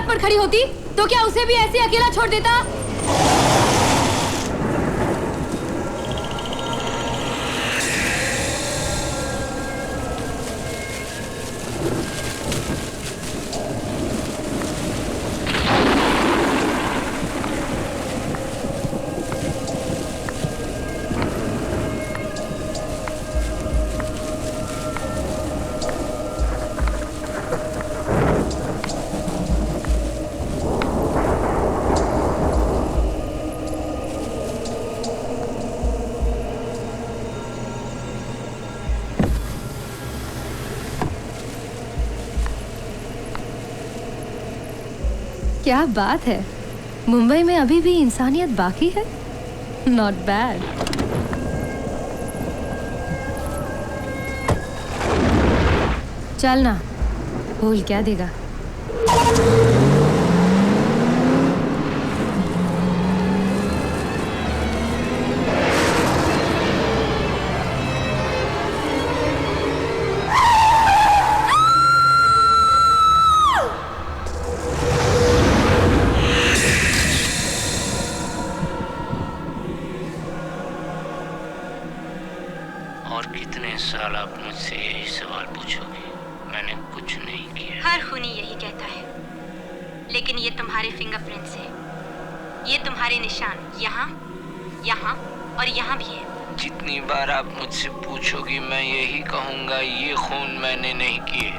Footpath पर खड़ी होती तो क्या उसे भी ऐसे अकेला छोड़ देता? क्या बात है, मुंबई में अभी भी इंसानियत बाकी है। Not bad. चलना, भूल क्या देगा। और कितने साल आप मुझसे यही सवाल पूछोगे? मैंने कुछ नहीं किया। हर खूनी यही कहता है, लेकिन ये तुम्हारे फिंगरप्रिंट्स हैं। ये तुम्हारे निशान यहाँ, यहाँ और यहाँ भी है। जितनी बार आप मुझसे पूछोगी मैं यही कहूँगा, ये खून मैंने नहीं किए।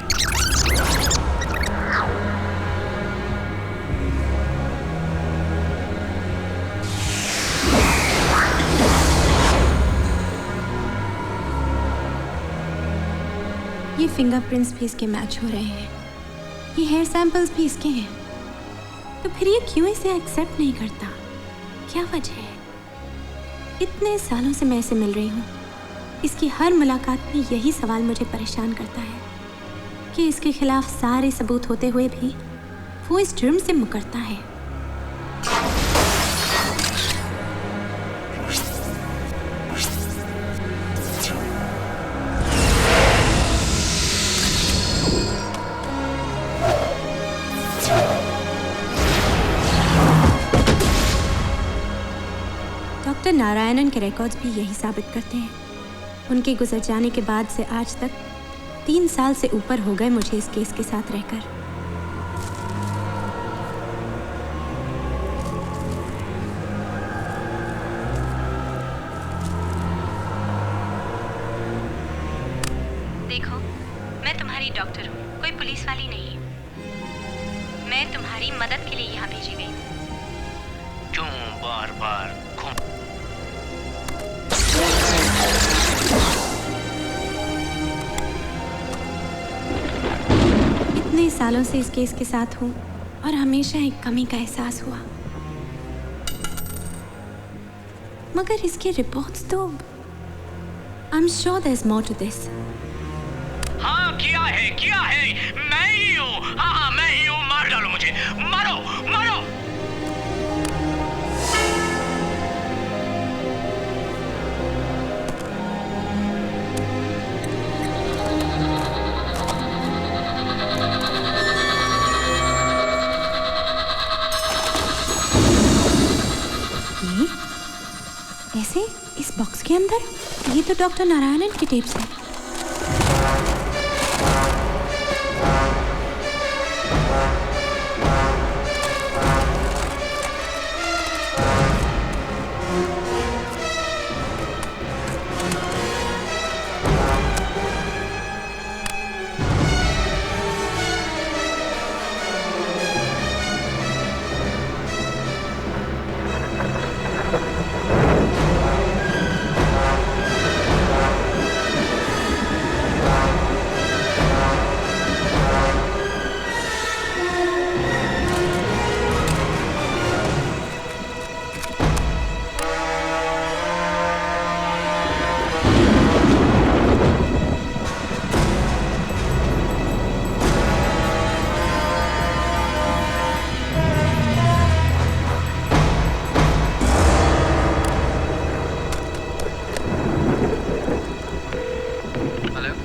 ये फिंगरप्रिंट्स भी इसके मैच हो रहे हैं, ये हेयर सैंपल्स भी इसके हैं, तो फिर ये क्यों इसे एक्सेप्ट नहीं करता? क्या वजह है? इतने सालों से मैं इसे मिल रही हूँ, इसकी हर मुलाकात में यही सवाल मुझे परेशान करता है कि इसके खिलाफ सारे सबूत होते हुए भी वो इस जुर्म से मुकरता है। डॉक्टर नारायणन के रिकॉर्ड्स भी यही साबित करते हैं। उनके गुजर जाने के बाद से आज तक 3 साल से ऊपर हो गए मुझे इस केस के साथ रहकर। देखो, मैं तुम्हारी डॉक्टर हूँ, कोई पुलिस वाली नहीं। मैं तुम्हारी मदद के लिए यहाँ भेजी गई हूँ। क्यों बार बार इतने सालों से इस केस के साथ हूँ और हमेशा एक कमी का एहसास हुआ, मगर इसके रिपोर्ट्स तो I am sure there is more to this. हाँ किया है, मैं ही हूँ। हाँ मैं ही हूँ। मार डालो मुझे, मारो मारो। ऐसे इस बॉक्स के अंदर? ये तो डॉक्टर नारायणन की टेप्स हैं।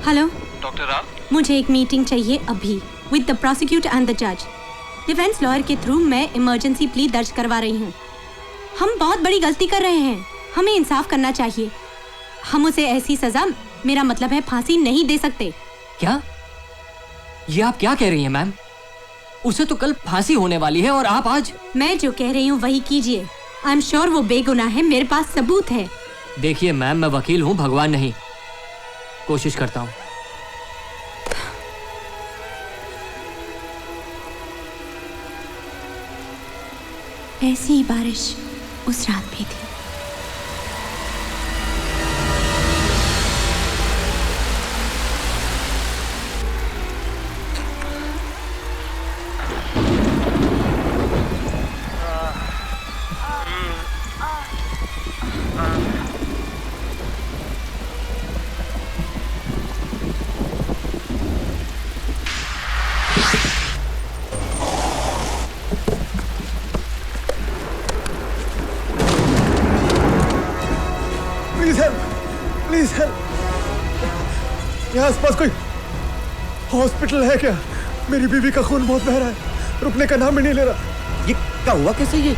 हेलो डॉक्टर राव, मुझे एक मीटिंग चाहिए अभी with the prosecutor and the जज। डिफेंस लॉयर के थ्रू मैं इमरजेंसी प्ली दर्ज करवा रही हूँ। हम बहुत बड़ी गलती कर रहे हैं, हमें इंसाफ करना चाहिए। हम उसे ऐसी सजा, मेरा मतलब है फांसी, नहीं दे सकते। क्या? ये आप क्या कह रही हैं मैम? उसे तो कल फांसी होने वाली है और आप आज। मैं जो कह रही हूँ वही कीजिए। आई एम श्योर वो बेगुनाह है, मेरे पास सबूत है। देखिए मैम, मैं वकील हूँ, भगवान नहीं। कोशिश करता हूँ। ऐसी ही बारिश उस रात भी थी। Please help. यहाँ आसपास कोई हॉस्पिटल है क्या? मेरी बीवी का खून बहुत बह रहा है, रुकने का नाम ही नहीं ले रहा। ये क्या हुआ कैसे? ये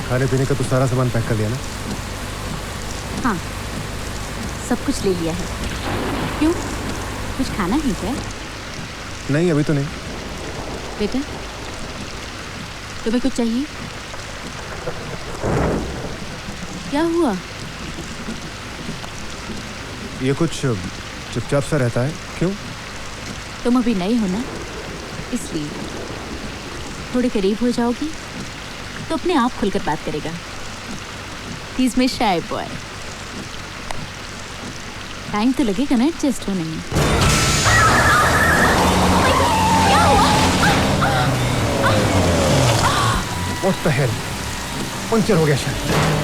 खाने पीने का तो सारा सामान पैक कर लिया ना? हाँ, सब कुछ ले लिया है। क्यों, कुछ खाना है क्या? नहीं, अभी तो नहीं। बेटा, तुम्हें कुछ चाहिए? क्या हुआ? ये कुछ चुपचाप सा रहता है, क्यों? तुम अभी नए हो ना, इसलिए थोड़े करीब हो जाओगी तो अपने आप खुलकर बात करेगा। He is my shy boy. Time तो लगेगा ना एडजस्ट होने में। What the hell? पंक्चर हो गया शायद।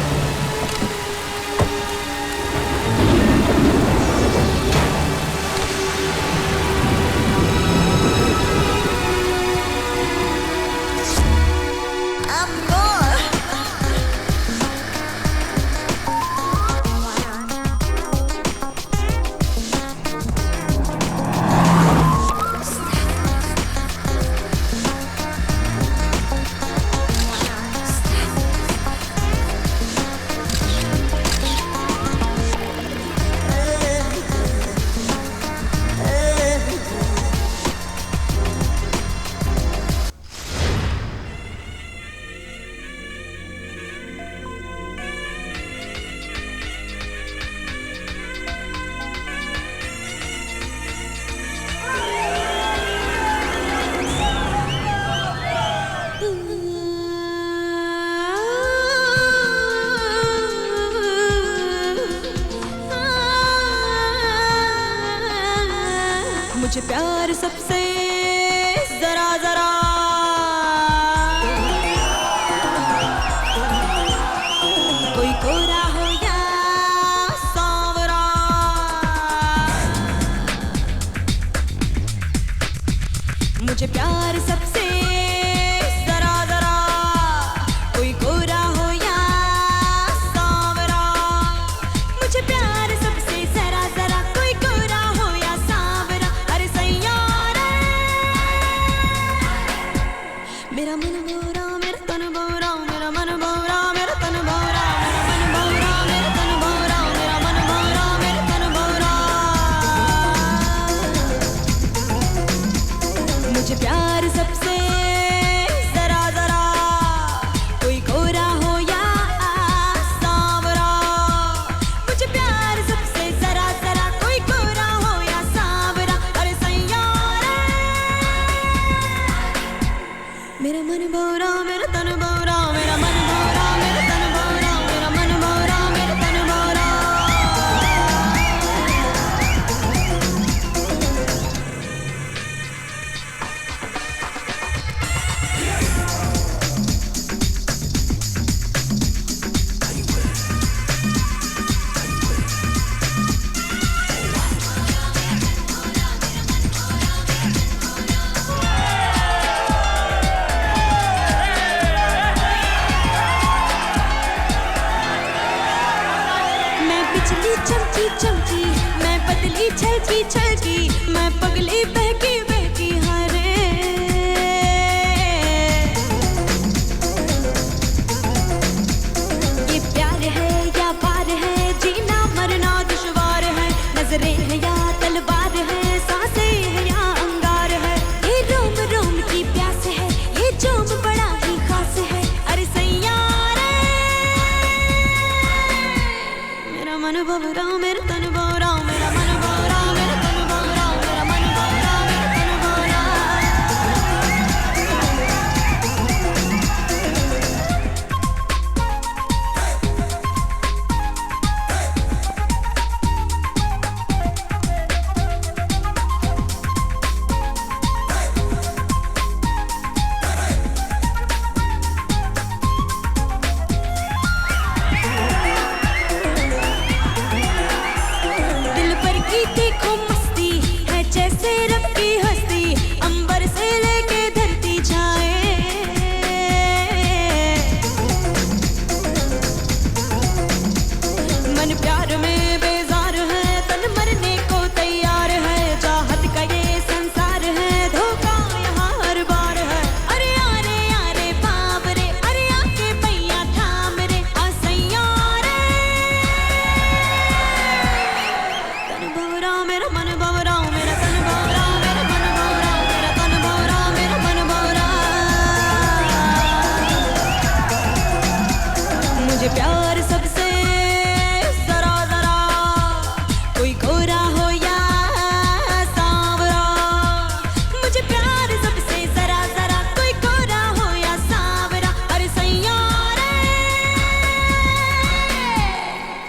मुझे प्यार सबसे जरा जरा कोई कोरा हो या सांवरा, मुझे प्यार सबसे जरा जरा कोई कोरा हो या सांवरा, मुझे प्यार सबसे जरा जरा कोई कोरा हो या सांवरा। अरे सैयारा मेरा मन भौरा, मेरा तन भौरा, मेरा मन भौरा, मेरा तन भौरा, मेरा मन भौरा, मेरा तन भौरा, मेरा मन भौरा, मेरा तन भौरा। मुझे प्यार सबसे जरा जरा कोई कोरा हो या सांवरा, मुझे प्यार सबसे जरा जरा कोई कोरा हो या सांवरा। अरे सैयारा मेरा मन भौरा, मेरा तन भौरा, मेरा मन भौरा, मेरा तन भौरा, मेरा मन भौरा, मेरा तन भौरा। मैं बिजली चमकी चमकी, मैं तितली छलकी छलकी, मैं पगली बहकी बहकी हरे। ये प्यार है या पार है, जीना मरना दुश्वार है, नजरें है या तलवार है, सांसें है या अंगार है, ये रोम रोम की प्यास है, ये जोम बड़ा ही खास है। अरे सैयारे मेरा मन भवरा, मेरा तन भवरा, मेरा मन भवरा, मेरा तन भवरा, मेरा मन भवरा, मेरा तन भवरा। दिल पर की देखो मस्ती है जैसे रब की हस्ती, अंबर से लेके धरती जाए। मन प्यार में बेजार है, तन मरने को तैयार है, चाहत का ये संसार है, धोखा यहाँ हर बार है। अरे यारे यारे बाप रे, अरे आके पैया थाम रे, आ सैयारे तन भवरा, मेरा मन भवरा, मेरा तन भवरा, मेरा मन भवरा, मेरा तन भवरा, मेरा मन भवरा। मुझे प्यार सबसे जरा जरा, कोई गोरा हो या सांवरा। मुझे प्यार सबसे जरा जरा, कोई गोरा हो या सांवरा। अरे सैयारे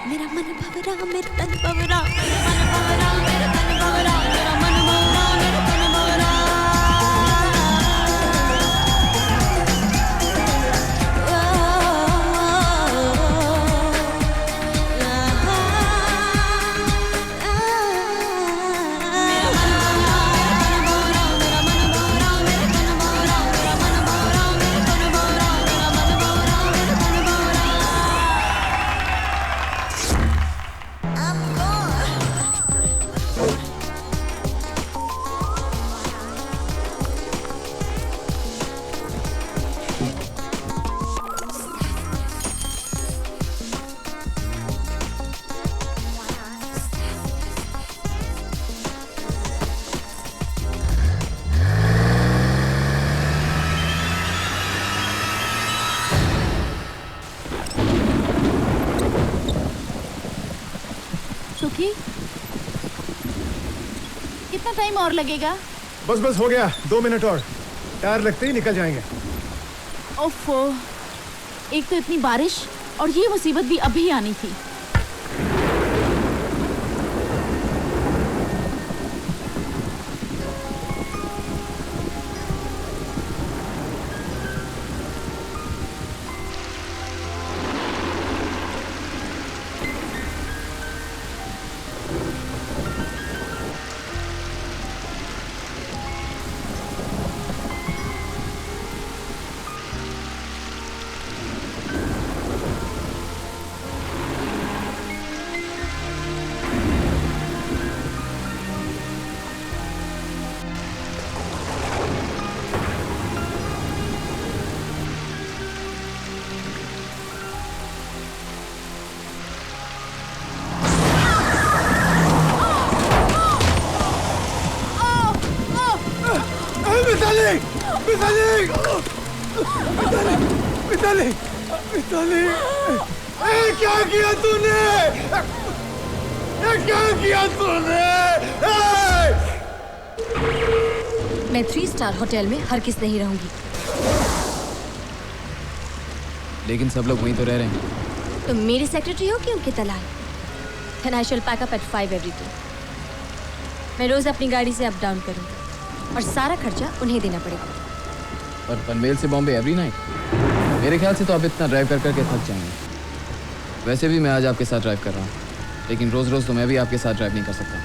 मेरा मन भवरा, मेरा तन भवरा, मेरा मन भवरा, मेरा तन भवरा, मेरा मन भवरा, मेरा तन भवरा। सुखी, कितना टाइम और लगेगा? बस बस हो गया, 2 मिनट और, टायर लगते ही निकल जाएंगे। ओफो, एक तो इतनी बारिश और ये मुसीबत भी अभी आनी थी। क्या किया तूने? क्या किया तूने? मैं 3 स्टार होटल में हर किस नहीं रहूंगी। लेकिन सब लोग वहीं तो रह रहे हैं। तुम मेरी सेक्रेटरी हो कि उनके Talal? Then I shall pack up at 5 every day. मैं रोज अपनी गाड़ी से अप डाउन करूंगी और सारा खर्चा उन्हें देना पड़ेगा। और पनवेल से बॉम्बे एवरी नाइट? मेरे ख्याल से तो आप इतना ड्राइव कर करके थक जाएंगे। वैसे भी मैं आज आपके साथ ड्राइव कर रहा हूँ, लेकिन रोज रोज तो मैं भी आपके साथ ड्राइव नहीं कर सकता।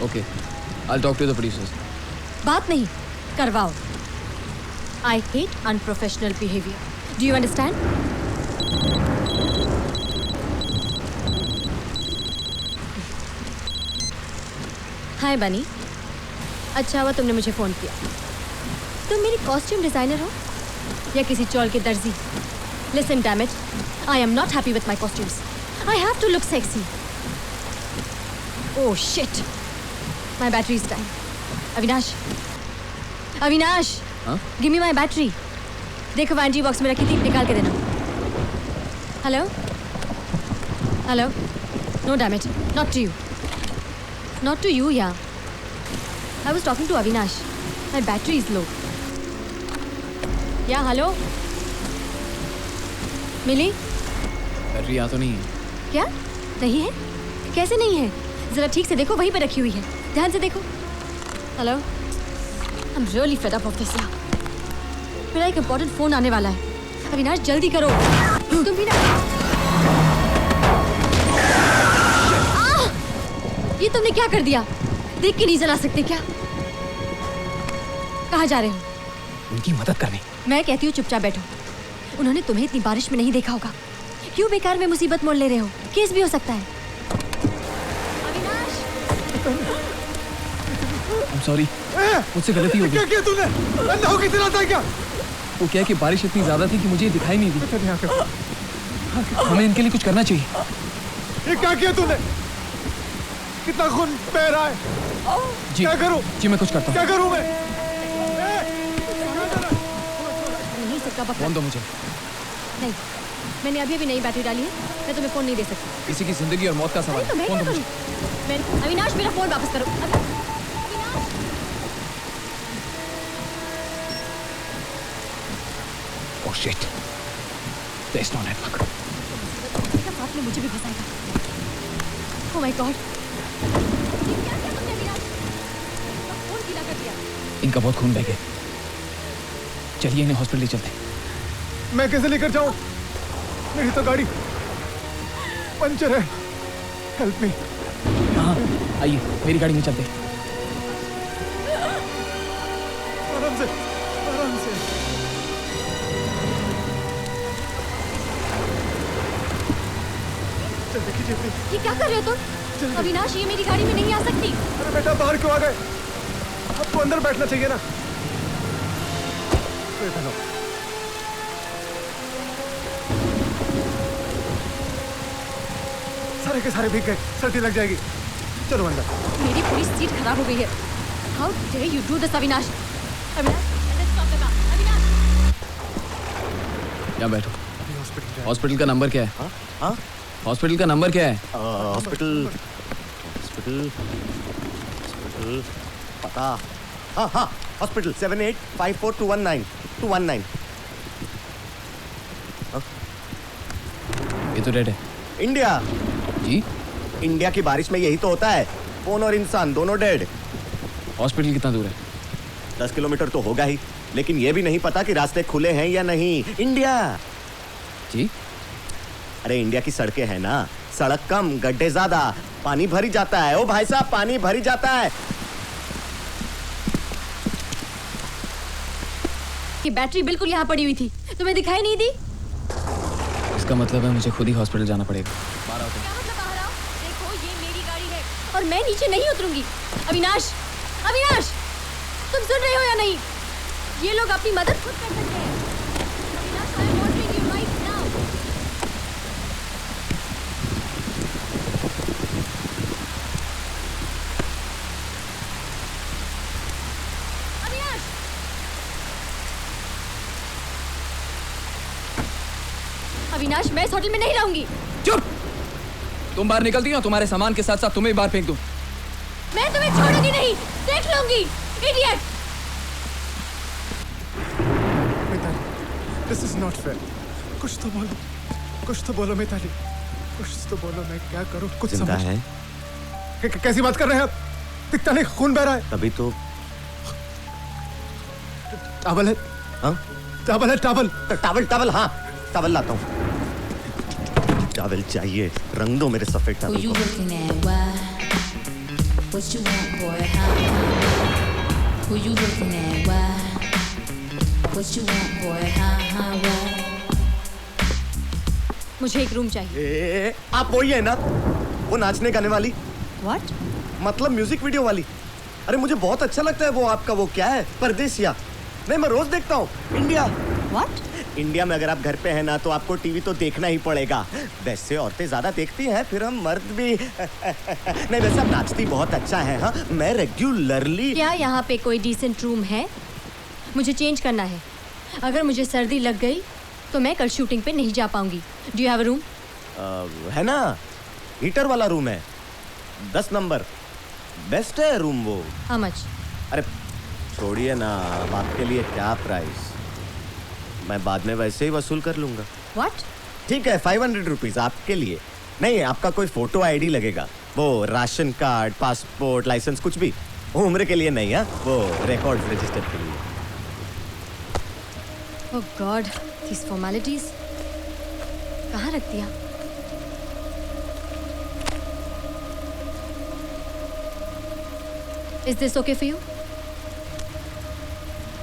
Okay, I'll talk to the producers. बात नहीं, करवाओ। I hate unprofessional behavior. Do you understand? हाय बनी। अच्छा हुआ तुमने मुझे फ़ोन किया। तुम मेरी कॉस्ट्यूम डिज़ाइनर हो या किसी चौल के दर्जी? Listen, damn it. I am not happy with my costumes. I have to look sexy. Oh shit. My battery is dying. Avinash. Avinash. हाँ? Give me my battery. देखो वैंट्री बॉक्स में रखी थी, निकाल के देना। Hello? Hello? No, damn it. Not to you. Not to you, yeah. I was talking to Avinash. My battery is low. Yeah, hello? मिली? Battery यहाँ तो नहीं है। क्या? नहीं है? कैसे नहीं है? जरा ठीक से देखो, वहीं पे रखी हुई है। ध्यान से देखो। Hello? I'm really fed up of this now. मेरा एक इम्पोर्टेंट फोन आने वाला है। अविनाश जल्दी करो। तुम भी ना। ये तुमने क्या कर दिया? देख के नहीं जला सकते क्या? कहाँ जा रहे हो? उनकी मदद करने। मैं कहती हूँ चुपचाप बैठो। उन्होंने तुम्हें इतनी बारिश में नहीं देखा होगा। क्यों बेकार में मुसीबत मोल ले रहे हो? केस भी हो सकता है। अविनाश! I'm sorry. मुझसे गलती हो गई। क्या किया तूने? अंधा हो कितना था क्या? वो क्या है कि बारिश इतनी ज्यादा थी कि मुझे दिखाई नहीं दी। हमें इनके लिए कुछ करना चाहिए। ये क्या किया तूने? कितना खून बह रहा है? जी क्या करूं? जी मैं कुछ करता हूँ। क्या करूं मैं? नहीं सकता बकरा। फोन दो मुझे। नहीं, मैंने अभी नई बैटरी डाली है। मैं तुम्हें फोन नहीं दे सकती। किसी की जिंदगी और मौत का सवाल तो मैं है। फोन क्या दो मुझे। करूं? अविनाश मेरा फोन वापस करो। Avinash! Oh shit. There's no network. इसका साथ में मुझे भी फंसाएगा। Oh my God! ये क्या किया तुमने अविनाश? मेरा फोन गीला कर दिया। इनका बहुत खून बह गया। चलिए इन्हें हॉस्पिटल ले चलते हैं। मैं कैसे लेकर जाऊं? मेरी तो गाड़ी पंचर है। Help me. हाँ आइए मेरी गाड़ी में चलते हैं। आराम से, आराम से। जल्दी कीजिए प्लीज। ये क्या कर रहे हो तुम? अविनाश ये मेरी गाड़ी में नहीं आ सकती। अरे बेटा बाहर क्यों आ गए? आपको अंदर बैठना चाहिए ना। बैठा लो। सारे के सारे भीग गए, सर्दी लग जाएगी। चलो अंदर। मेरी पूरी सीट खराब हो गई है। How dare you do this, Avinash? Avinash, let's stop the car. Avinash! यहाँ बैठो। हॉस्पिटल हॉस्पिटल का नंबर क्या है? हाँ? हॉस्पिटल का नंबर क्या है? हॉस्पिटल पता। हाँ हॉस्पिटल 7854219219। ये तो रेड है। इंडिया। जी इंडिया की बारिश में यही तो होता है, फोन और इंसान दोनों डेड। हॉस्पिटल कितना दूर है? 10 किलोमीटर तो होगा ही, लेकिन ये भी नहीं पता कि रास्ते खुले हैं या नहीं। इंडिया। जी अरे इंडिया की सड़कें हैं ना, सड़क कम गड्ढे ज्यादा, पानी भरी जाता है। ओ भाई साहब पानी भरी जाता है। कि बैटरी बिल्कुल यहाँ पड़ी हुई थी, तुम्हें दिखाई नहीं दी? इसका मतलब है मुझे खुद ही हॉस्पिटल जाना पड़ेगा। क्या मतलब बाहर आओ? देखो ये मेरी गाड़ी है और मैं नीचे नहीं उतरूंगी। अविनाश! अविनाश! तुम सुन रहे हो या नहीं? ये लोग अपनी मदद खुद कर सकते हैं। Avinash, I am ordering you right now. Avinash! Avinash, मैं इस होटल में नहीं रहूंगी। चुप! तुम बाहर निकलती हो, तुम्हारे सामान के साथ साथ तुम्हें भी बाहर फेंक दूं। मैं तुम्हें छोड़ूंगी नहीं, देख लूंगी। Idiot! Mitali, this is not fair. कुछ तो बोलो, कुछ तो बोलो मिताली, कुछ तो बोलो। मैं क्या करूं? कुछ जिंदा समझ। है कैसी बात कर रहे हैं आप? दिखता नहीं, खून बह रहा है। तभी तो। टावल है? हाँ? टावल है, टावल। टावल टावल हाँ टावल लाता हूँ। टावल चाहिए, रंग दो मेरे सफेद Who टावल you को। looking at? Why? What you want, boy? Huh? Who you looking at? Why? What you want, boy? Huh? Why? मुझे एक रूम चाहिए। आप वही है ना, वो नाचने गाने वाली? What? मतलब म्यूजिक वीडियो वाली। अरे मुझे बहुत अच्छा लगता है वो आपका, वो क्या है, परदेसिया। नहीं, मैं रोज देखता हूँ। इंडिया। व्हाट? इंडिया में अगर आप घर पे हैं ना तो आपको टीवी तो देखना ही पड़ेगा। वैसे औरतें ज्यादा देखती हैं, फिर हम मर्द भी। नहीं वैसे आप नाचती बहुत अच्छा है। हाँ, मैं रेगुलरली। क्या यहाँ पे कोई डिसेंट रूम है? मुझे चेंज करना है। अगर मुझे सर्दी लग गई तो मैं कल शूटिंग पे नहीं जा पाऊंगी। Do you have a room? है ना, हीटर वाला रूम है, 10 नंबर, बेस्ट है रूम वो। How much? अरे छोड़िए ना, अब आपके लिए क्या प्राइस, मैं बाद में वैसे ही वसूल कर लूंगा। व्हाट? ठीक है, 500 रुपीज आपके लिए। नहीं, आपका कोई फोटो आईडी लगेगा, वो राशन कार्ड, पासपोर्ट, लाइसेंस, कुछ भी। उम्र के लिए नहीं है, वो रिकॉर्ड रजिस्टर के लिए। ओह गॉड, these formalities। कहाँ रख दिया? Is this okay for you?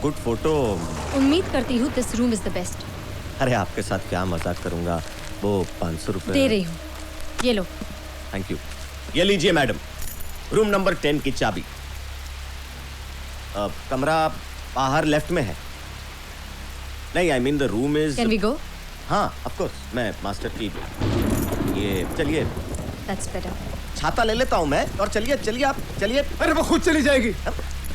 Good photo. उम्मीद करती हूँ this room is the best। अरे आपके साथ क्या मजाक करूंगा, वो 500 रुपए दे रही हूँ, ये लो। Thank you. ये लीजिए मैडम, रूम नंबर 10 की चाबी। कमरा बाहर लेफ्ट में है। नहीं, I mean the room is. Can we go? हाँ ऑफ कोर्स, मैं मास्टर की। ये चलिए। That's better. छाता ले लेता हूँ मैं, और चलिए चलिए आप चलिए। अरे वो खुद चली जाएगी।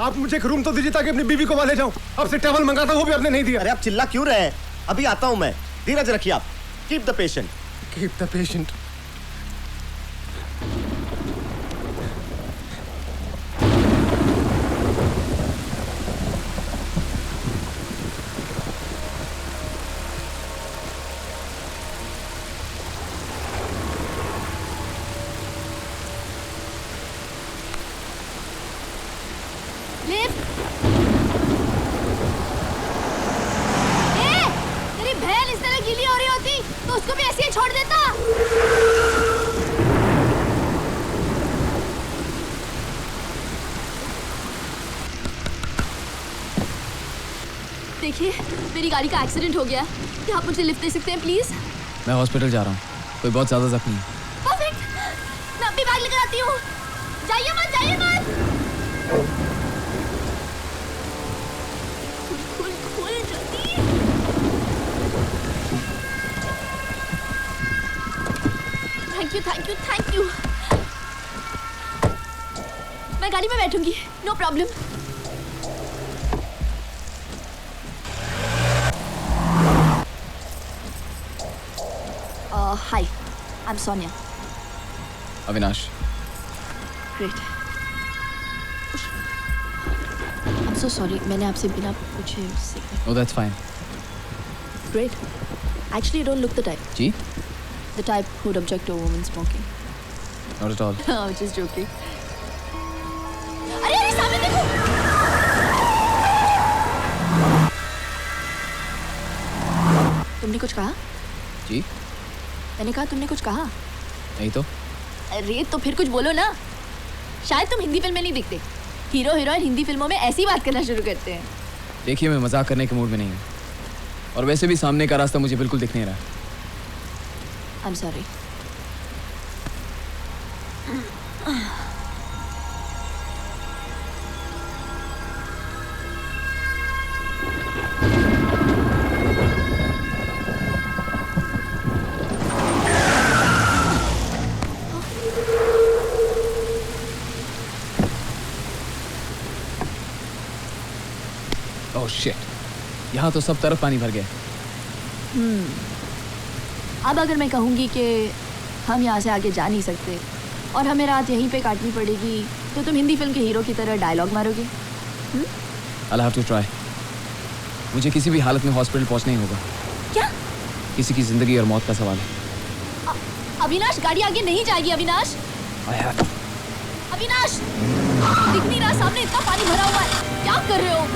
आप मुझे एक रूम तो दीजिए ताकि अपनी बीवी को वहां ले जाऊं। आपसे टॉवल मंगाता वो भी आपने नहीं दिया। अरे आप चिल्ला क्यों रहे हैं, अभी आता हूँ मैं, धीरज रखिए आप। Keep the patient. Keep the patient. तेरी बहन इस तरह गीली हो रही होती तो उसको भी ऐसे ही छोड़ देता। देखिए, मेरी गाड़ी का एक्सीडेंट हो गया। क्या आप मुझे लिफ्ट दे सकते हैं प्लीज? मैं हॉस्पिटल जा रहा हूँ, कोई बहुत ज़्यादा जख्मी है। परफेक्ट, मैं अपनी बैग लेकर आती हूँ। जाइए मत, जाइए मत। खुल खुल जल्दी। Thank you thank you thank you. मैं गाड़ी में बैठूंगी, no problem. Hi, I'm Sonia. Avinash. Great. I'm so sorry, मैंने आपसे बिना पूछे cigarette. Oh, that's fine. Great. Actually, you don't look the type. जी? The type who'd object to a woman smoking. Not at all. I was just joking. अरे सामने देखो। तुमने कुछ कहा? जी? मैंने कहा तुमने कुछ कहा? नहीं तो? अरे तो फिर कुछ बोलो ना। शायद तुम हिंदी फिल्म में नहीं दिखते। हीरो हीरोइन हिंदी फिल्मों में ऐसी बात करना शुरू करते हैं। देखिए, मैं मजाक करने के मूड में नहीं हूँ, और वैसे भी सामने का रास्ता मुझे बिल्कुल दिख नहीं रहा। I'm sorry. Oh shit! यहाँ तो सब तरफ पानी भर गया। अब अगर मैं कहूँगी कि हम यहाँ से आगे जा नहीं सकते और हमें रात यहीं पे काटनी पड़ेगी, तो तुम हिंदी फिल्म के हीरो की तरह डायलॉग मारोगे? I'll have to try. मुझे किसी भी हालत में हॉस्पिटल पहुँचना ही होगा। क्या? किसी की जिंदगी और मौत का सवाल है। अविनाश, गाड़ी आगे नहीं जाएगी। Avinash, I have to. Avinash, दिख नहीं रहा, सामने इतना पानी भरा हुआ है। क्या कर रहे हो?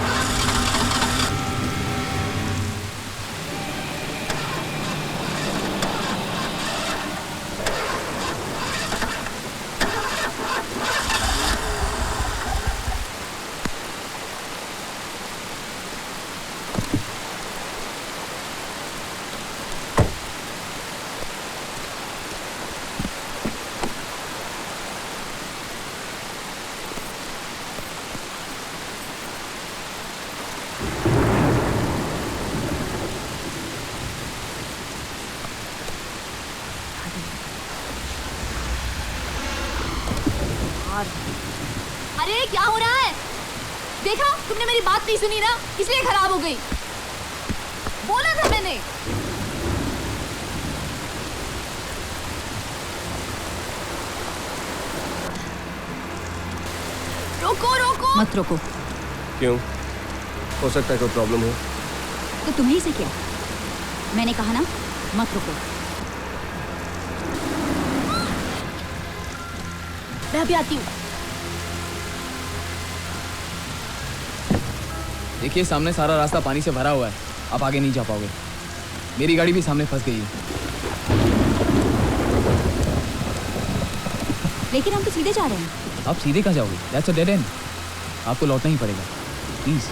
यार, अरे क्या हो रहा है? देखा, तुमने मेरी बात नहीं सुनी ना, इसलिए खराब हो गई। बोला था मैंने। रोको रोको। मत रोको। क्यों? हो सकता है कोई प्रॉब्लम हो। तो तुम्ही से क्या? मैंने कहा ना, मत रुको। मैं अभी आती हूँ। देखिए सामने सारा रास्ता पानी से भरा हुआ है, आप आगे नहीं जा पाओगे। मेरी गाड़ी भी सामने फंस गई है। लेकिन हम तो सीधे जा रहे हैं। आप सीधे कहाँ जाओगे? That's a dead and. आपको लौटना ही पड़ेगा, प्लीज।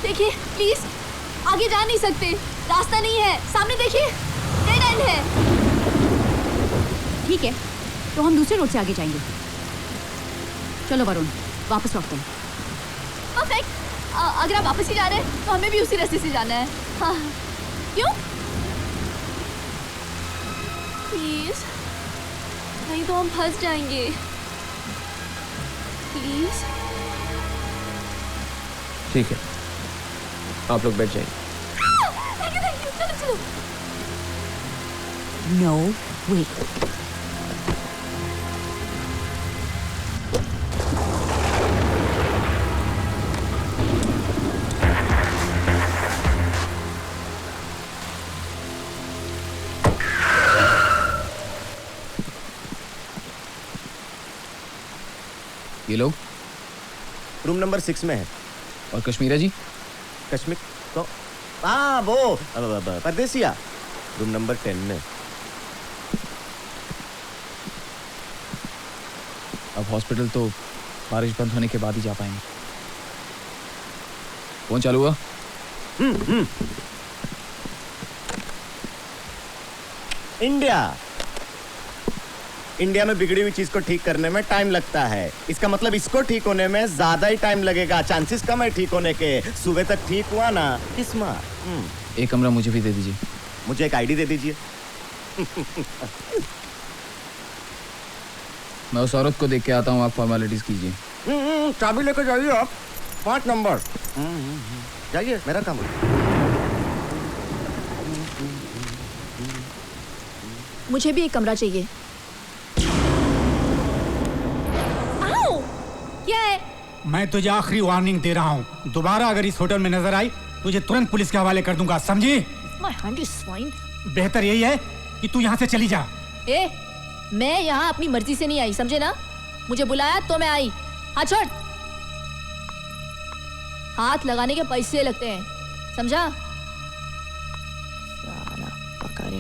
देखिए प्लीज, आगे जा नहीं सकते, रास्ता नहीं है। सामने देखिए, डेड एंड है। ठीक है, तो हम दूसरे रोड से आगे जाएंगे। चलो वरुण, वापस लौटते हैं। परफेक्ट। अगर आप वापस ही जा रहे हैं तो हमें भी उसी रास्ते से जाना है। हाँ। क्यों? प्लीज, नहीं तो हम फंस जाएंगे। प्लीज। ठीक है, आप लोग बैठ जाइए। थैंक यू, चलो चलो। नो वे। ये लोग रूम नंबर 6 में है। और कश्मीरा जी? कश्मीर तो हाँ वो परदेसिया रूम नंबर 10 में। अब हॉस्पिटल तो बारिश बंद होने के बाद ही जा पाएंगे। फोन चालू हुआ? इंडिया में बिगड़ी हुई चीज को ठीक करने में टाइम लगता है। इसका मतलब इसको ठीक होने में ज्यादा ही टाइम लगेगा। चांसेस कम है ठीक होने के। सुबह तक ठीक हुआ ना, किस्मत। एक कमरा मुझे भी दे दीजिए। मुझे एक आईडी दे दीजिए। मैं उस औरत को देख के आता हूँ, आप फॉर्मेलिटीज कीजिए। चाबी लेकर जाइए आप। 5 नंबर। जाइए, मेरा काम है। मुझे भी एक कमरा चाहिए। आओ! क्या है? मैं तुझे आखिरी वार्निंग दे रहा हूँ, दोबारा अगर इस होटल में नजर आई तुझे तुरंत पुलिस के हवाले कर दूंगा, समझी? My hand is fine. बेहतर यही है कि तू यहाँ से चली जा। ए, मैं यहाँ अपनी मर्जी से नहीं आई, समझे ना? मुझे बुलाया तो मैं आई। हाथ छोड़। हाथ लगाने के पैसे लगते हैं, समझा? साला पकड़।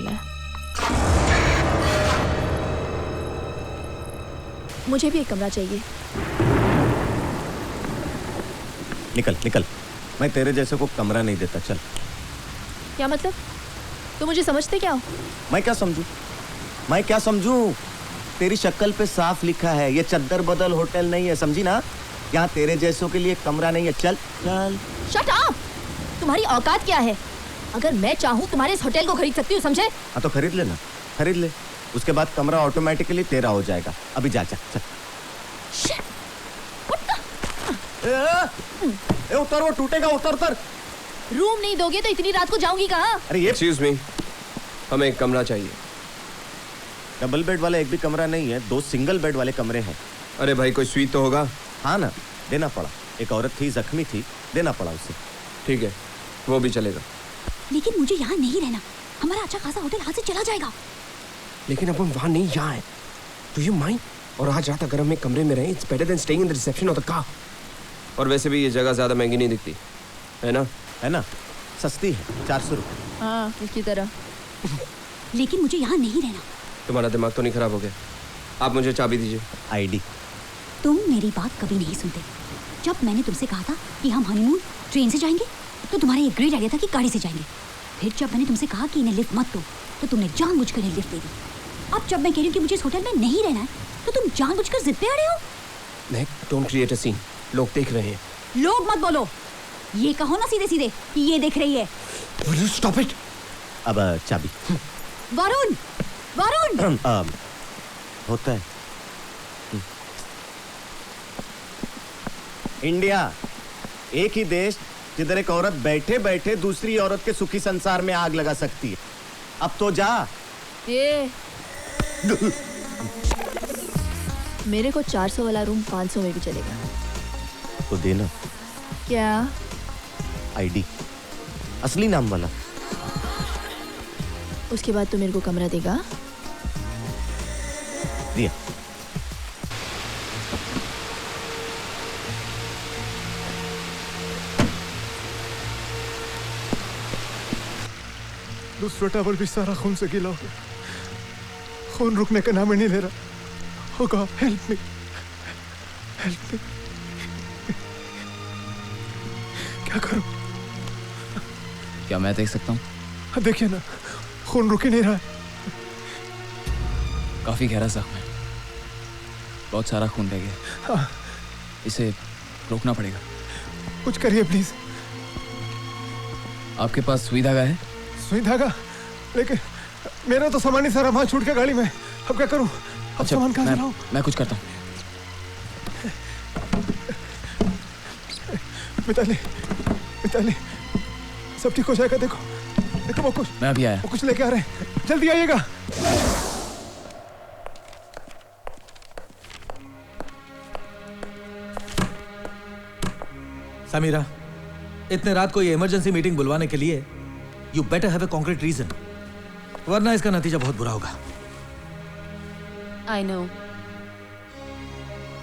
मुझे भी एक कमरा चाहिए। निकल निकल, मैं तेरे जैसे को कमरा नहीं देता। चल। क्या मतलब? तो मुझे समझते क्या हो? मैं क्या समझूं? तेरी शक्ल पे साफ लिखा है ये चद्दर बदल होटल नहीं है, समझी ना? यहाँ तेरे जैसों के लिए कमरा नहीं है। चल चल। Shut up! तुम्हारी औकात क्या है? अगर मैं चाहूँ तुम्हारे इस होटल को खरीद सकती हूँ, समझे? हाँ तो खरीद लेना, खरीद ले। उसके बाद कमरा ऑटोमेटिकली तेरा हो जाएगा। अभी जा जा चल। उतर, वो टूटेगा। उतर। रूम नहीं दोगे तो इतनी रात को जाऊंगी कहाँ? अरे ये एक्सक्यूज मी, हमें एक कमरा चाहिए। डबल बेड वाला एक भी कमरा नहीं है, 2 सिंगल बेड वाले कमरे हैं। अरे भाई, कोई स्वीट तो होगा। हाँ ना, देना पड़ा। एक औरत थी, जख्मी थी, देना पड़ा उसे। ठीक है, वो भी चलेगा। लेकिन मुझे यहाँ नहीं रहना, हमारा अच्छा खासा होटल हाथ से चला जाएगा। लेकिन अब हम वहाँ नहीं, यहाँ है। Do you mind? और आज रात अगर हम एक कमरे में रहे, it's better than staying in the reception of the car. और वैसे भी ये जगह ज्यादा महंगी नहीं दिखती है ना? है ना, सस्ती है, 400 रुपये। हाँ, इसकी तरह। लेकिन मुझे यहाँ नहीं रहना। तुम्हारा दिमाग तो नहीं खराब हो गया? आप मुझे चाबी दीजिए। आईडी। तुम मेरी बात कभी नहीं सुनते। जब मैंने तुमसे कहा था कि हम हनीमून ट्रेन से जाएंगे, तो तुम्हारा ये ग्रेट आइडिया था कि गाड़ी से जाएंगे। फिर जब मैंने तुमसे कहा कि इन्हें लिफ्ट मत दो, तो तुमने जानबूझकर इन्हें लिफ्ट दे दी। अब जब मैं कह रही हूँ कि मुझे इस होटल में नहीं रहना है, तो तुम जानबूझकर जिद पे अड़े हो। महक, डोंट क्रिएट अ सीन। लोग देख रहे हैं। लोग मत बोलो, ये कहो ना सीधे सीधे कि ये देख रही है। Will you stop it? अब चाबी। वरुण, वरुण। होता है। इंडिया एक ही देश जिधर एक औरत बैठे बैठे दूसरी औरत के सुखी संसार में आग लगा सकती है। अब तो जा। ये मेरे को 400 वाला रूम 500 में भी चलेगा। तो देना क्या? आईडी, असली नाम वाला। उसके बाद तो मेरे को कमरा देगा? दिया। दूसरा टॉवल भी सारा खून से गीला हो गया। खून रुकने का नाम ही नहीं ले रहा। Oh God, help me. Help me. क्या करूं? क्या मैं देख सकता हूँ? देखिए ना, खून रुक ही नहीं रहा है। काफी गहरा जख्म है, बहुत सारा खून बह गया। हाँ। इसे रोकना पड़ेगा। कुछ करिए प्लीज। आपके पास सुई धागा है? सुई धागा? लेकिन मेरा तो सामान ही सारा वहां छूट गया गाड़ी में। अब क्या करूं? अब सामान कहाँ से लाऊं? मैं कुछ करता हूँ। मिताली, मिताली, सब ठीक हो जाएगा। देखो, देखो वो कुछ। मैं अभी आया। वो कुछ लेके आ रहे हैं, जल्दी आइएगा। समीरा, इतने रात को ये इमरजेंसी मीटिंग बुलवाने के लिए you better have a concrete reason, वरना इसका नतीजा बहुत बुरा होगा। I know.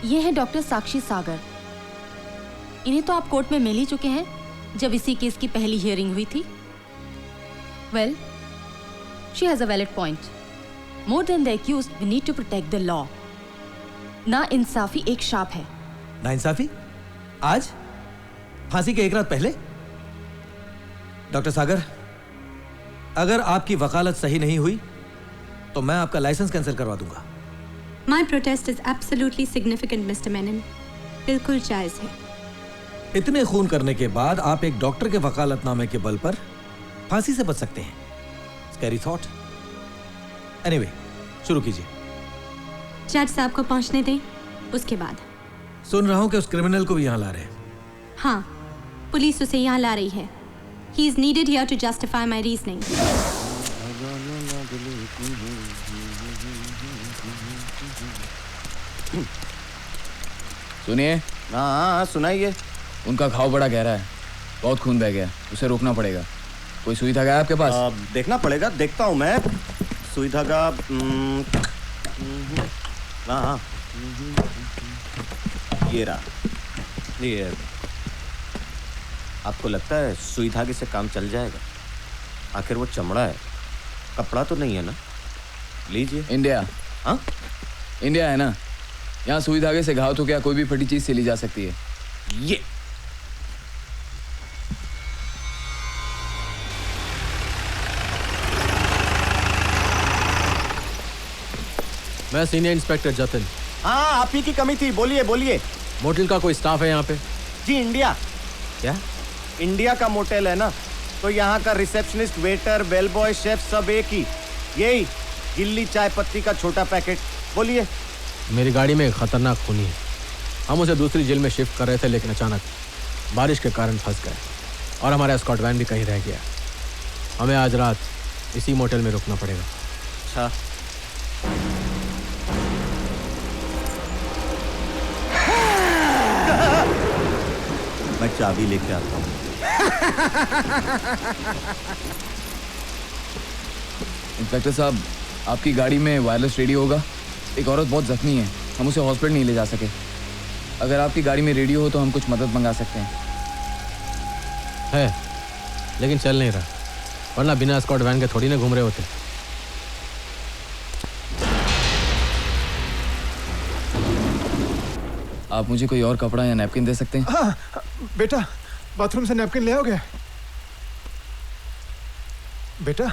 ये है डॉक्टर साक्षी सागर। इन्हें तो आप कोर्ट में मिल ही चुके हैं जब इसी केस की पहली हियरिंग हुई थी। Well, she has a valid point. More than the accused, we need to protect the law. ना इंसाफी एक शाप है। ना इंसाफी? आज? फांसी के एक रात पहले? डॉक्टर सागर, अगर आपकी वकालत सही नहीं हुई तो मैं आपका लाइसेंस कैंसिल करवा दूंगा। My protest is absolutely significant, Mr. Menon. बिल्कुल जायज है। इतने खून करने के बाद आप एक डॉक्टर के वकालतनामे के बल पर फांसी से बच सकते हैं। Scary thought. Anyway, शुरू कीजिए। जज साहब को पहुंचने दें, उसके बाद। सुन रहा हूं कि उस क्रिमिनल को भी यहां ला रहे हैं। हाँ, पुलिस उसे यहाँ ला रही है। He is needed here to justify my reasoning. सुनिए। हाँ, सुनाइए। उनका घाव बड़ा गहरा है, बहुत खून बह गया, उसे रोकना पड़ेगा। कोई सुई धागा है आपके पास? देखना पड़ेगा, देखता हूँ मैं। सुई धागा। हाँ, ये रहा। ये आपको लगता है सुई धागे से काम चल जाएगा? आखिर वो चमड़ा है, कपड़ा तो नहीं है ना? लीजिए। इंडिया। हाँ, इंडिया है ना? यहाँ सुई धागे से घाव तो क्या कोई भी फटी चीज से ली जा सकती है। ये मैं सीनियर इंस्पेक्टर जतिन। हाँ, आप ही की कमी थी। बोलिए बोलिए। मोटेल का कोई स्टाफ है यहाँ पे? जी, इंडिया। क्या? इंडिया का मोटेल है ना, तो यहाँ का receptionist, waiter, bell boy, chef सब एक ही। यही गिल्ली चाय पत्ती का छोटा पैकेट। बोलिए। मेरी गाड़ी में एक खतरनाक खूनी है। हम उसे दूसरी जेल में शिफ्ट कर रहे थे, लेकिन अचानक बारिश के कारण फंस गए और हमारा एस्कॉर्ट वैन भी कहीं रह गया। हमें आज रात इसी मोटेल में रुकना पड़ेगा। अच्छा। मैं चाबी लेके आता हूँ। इंस्पेक्टर साहब, आपकी गाड़ी में वायरलेस रेडियो होगा? एक औरत बहुत जख्मी है, हम उसे हॉस्पिटल नहीं ले जा सके। अगर आपकी गाड़ी में रेडियो हो तो हम कुछ मदद मंगा सकते हैं। है, लेकिन चल नहीं रहा, वरना बिना एस्कॉर्ट वैन के थोड़ी ना घूम रहे होते। आप मुझे कोई और कपड़ा या नैपकिन दे सकते हैं? हाँ, बेटा, बाथरूम से नैपकिन ले आओगे? बेटा,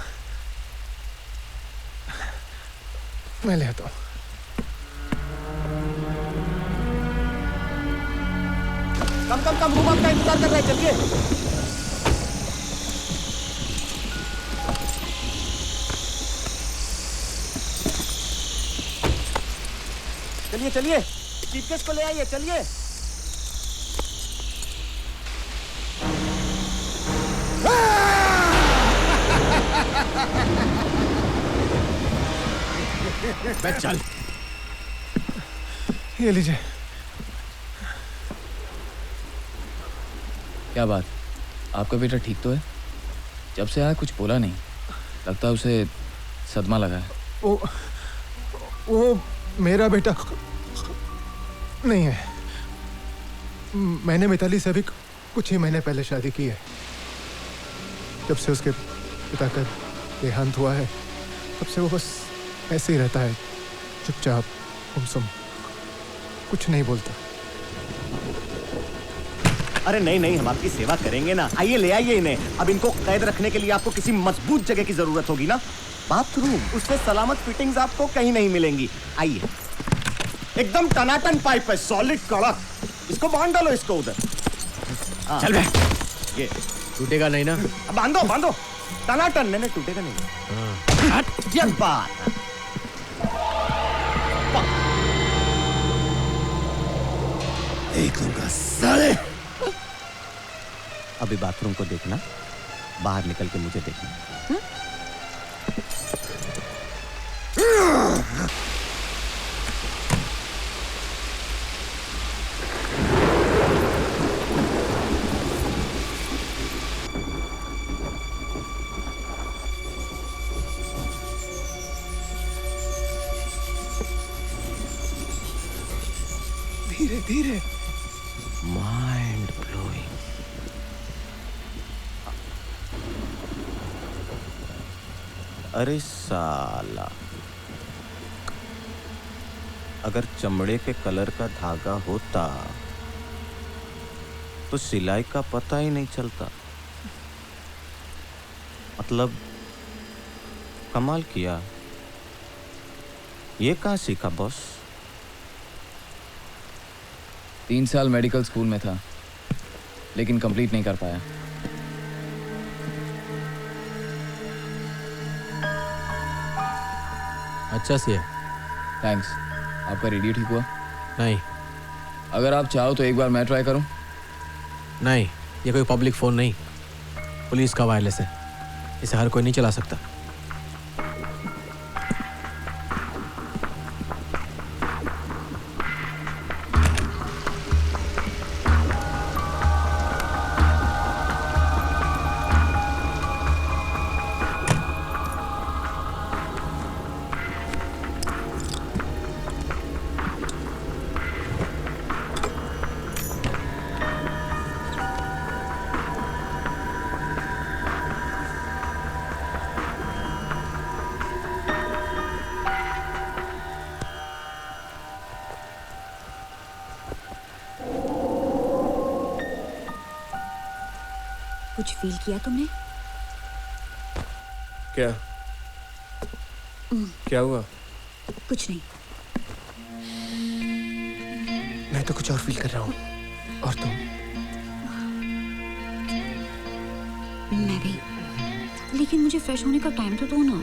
मैं ले आता हूँ। कम रूम आपका इंतजार कर रहे हैं, चलिए। चलिए चलिए, चीफ गेस्ट को ले आइए, चलिए। बैठ चल। ये लीजिए। क्या बात, आपका बेटा ठीक तो है? जब से आया कुछ बोला नहीं, लगता है उसे सदमा लगा है। वो मेरा बेटा नहीं है। मैंने मिताली से अभी कुछ ही महीने पहले शादी की है। जब से उसके पिता का देहांत हुआ है, तब से वो बस ऐसे ही रहता है, चुपचाप, गुमसुम, कुछ नहीं बोलता। अरे नहीं नहीं, हम आपकी सेवा करेंगे ना। आइए ले आइए इन्हें। अब इनको कैद रखने के लिए आपको किसी मजबूत जगह की जरूरत होगी ना। बाथरूम, उससे सलामत फिटिंग्स आपको कहीं नहीं मिलेंगी। आइए, एकदम टनाटन पाइप है, सॉलिड कड़क। इसको बांध डालो, इसको उधर। चल बे। ये टूटेगा नहीं ना? बांधो बांधो, टनाटन। नहीं टूटेगा नहीं। ये बात देख लूंगा साले। अभी बाथरूम को देखना, बाहर निकल के मुझे देखना। धीरे धीरे। Mind blowing. अरे साला, अगर चमड़े के कलर का धागा होता तो सिलाई का पता ही नहीं चलता। मतलब कमाल किया। ये कहाँ सीखा बॉस? 3 साल मेडिकल स्कूल में था, लेकिन कंप्लीट नहीं कर पाया। अच्छा सी है। थैंक्स। आपका रेडियो ठीक हुआ? नहीं। अगर आप चाहो तो एक बार मैं ट्राई करूं? नहीं, ये कोई पब्लिक फ़ोन नहीं, पुलिस का वायरलेस है। इसे हर कोई नहीं चला सकता। कुछ फील किया तुमने? क्या? क्या हुआ? कुछ नहीं। मैं तो कुछ और फील कर रहा हूँ। और तुम? मैं भी। लेकिन मुझे फ्रेश होने का टाइम तो दो ना।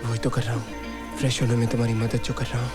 वही तो कर रहा हूँ। फ्रेश होने में तुम्हारी मदद जो कर रहा हूँ।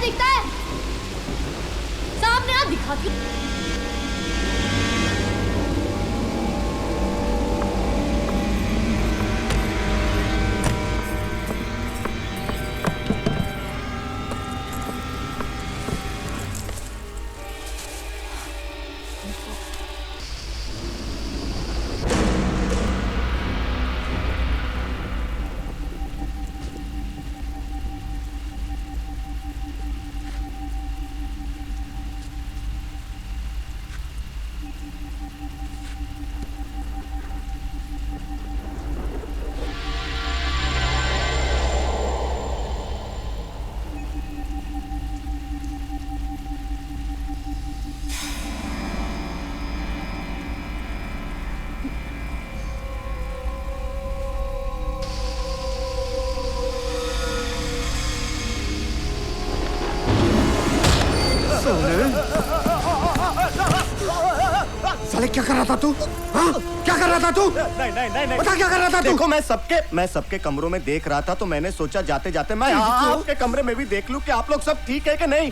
दिखता है? सामने आप दिखाती साले क्या कर रहा था तू? हाँ? क्या कर रहा था तू? नहीं बता क्या कर रहा था तू? देखो मैं सबके कमरों में देख रहा था तो मैंने सोचा जाते जाते मैं आपके कमरे में भी देख लूं कि आप लोग सब ठीक है कि नहीं।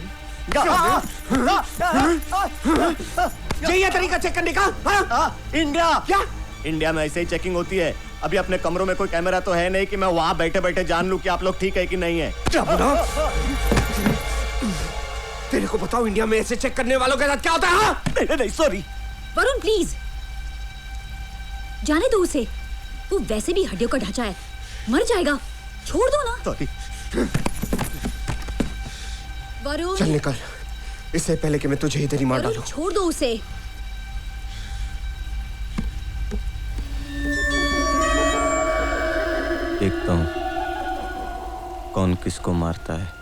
यही है तरीका चेक करने का? इंडिया क्या? इंडिया में ऐसे ही चेकिंग होती है। अभी अपने कमरों में कोई कैमरा तो है नहीं कि मैं वहां बैठे बैठे जान लूं कि आप लोग ठीक है कि नहीं है। तेरे को बताओ इंडिया में ऐसे चेक करने वालों के साथ क्या होता है? नहीं सॉरी वरुण प्लीज जाने दो उसे, वो वैसे भी हड्डियों का ढांचा है, मर जाएगा, छोड़ दो ना। सॉरी वरुण चल निकल, इससे पहले कि मैं तुझे इधर ही मार डालूं। छोड़ दो उसे। देखता हूं कौन किसको मारता है।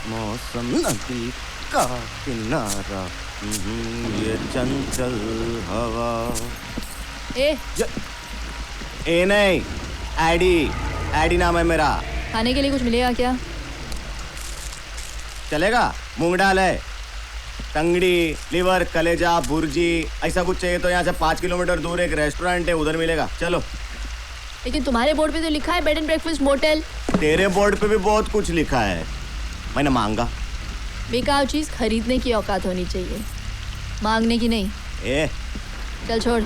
मौसम नदी का किनारा, ये चंचल हवा। ए नहीं, एडी नाम है मेरा। खाने के लिए कुछ मिलेगा क्या? चलेगा? मूंग दाल है, टंगड़ी, लिवर, कलेजा, भुर्जी, ऐसा कुछ चाहिए तो यहाँ से 5 किलोमीटर दूर एक रेस्टोरेंट है, उधर मिलेगा। चलो। लेकिन तुम्हारे बोर्ड पे तो लिखा है बेड एंड ब्रेकफास्ट मोटेल। तेरे बोर्ड पे भी बहुत कुछ लिखा है, मैंने मांगा। बेकार चीज खरीदने की औकात होनी चाहिए, मांगने की नहीं। चल छोड़,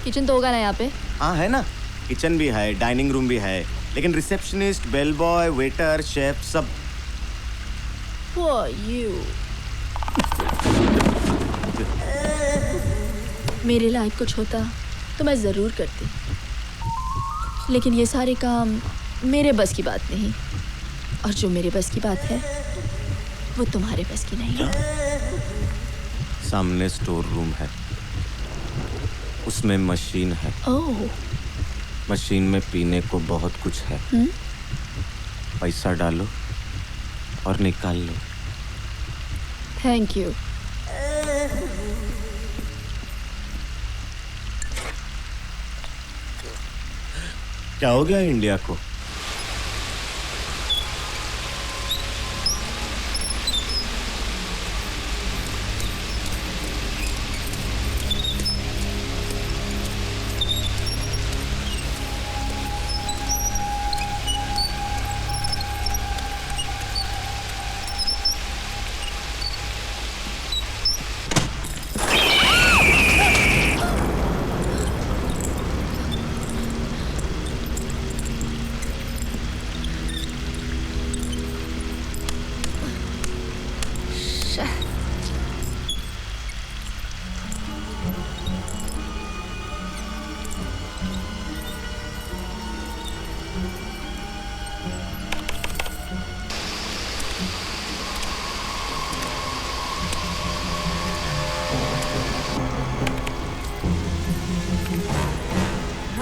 किचन तो होगा ना यहाँ पे? हाँ है ना, किचन भी है, डाइनिंग रूम भी है, लेकिन receptionist, bell boy, waiter, chef सब। For you. मेरे लायक कुछ होता तो मैं जरूर करती, लेकिन ये सारे काम मेरे बस की बात नहीं, और जो मेरे बस की बात है वो तुम्हारे बस की नहीं है। सामने स्टोर रूम है, उसमें मशीन है। ओह। मशीन में पीने को बहुत कुछ है। पैसा डालो और निकाल लो। Thank you. क्या हो गया इंडिया को?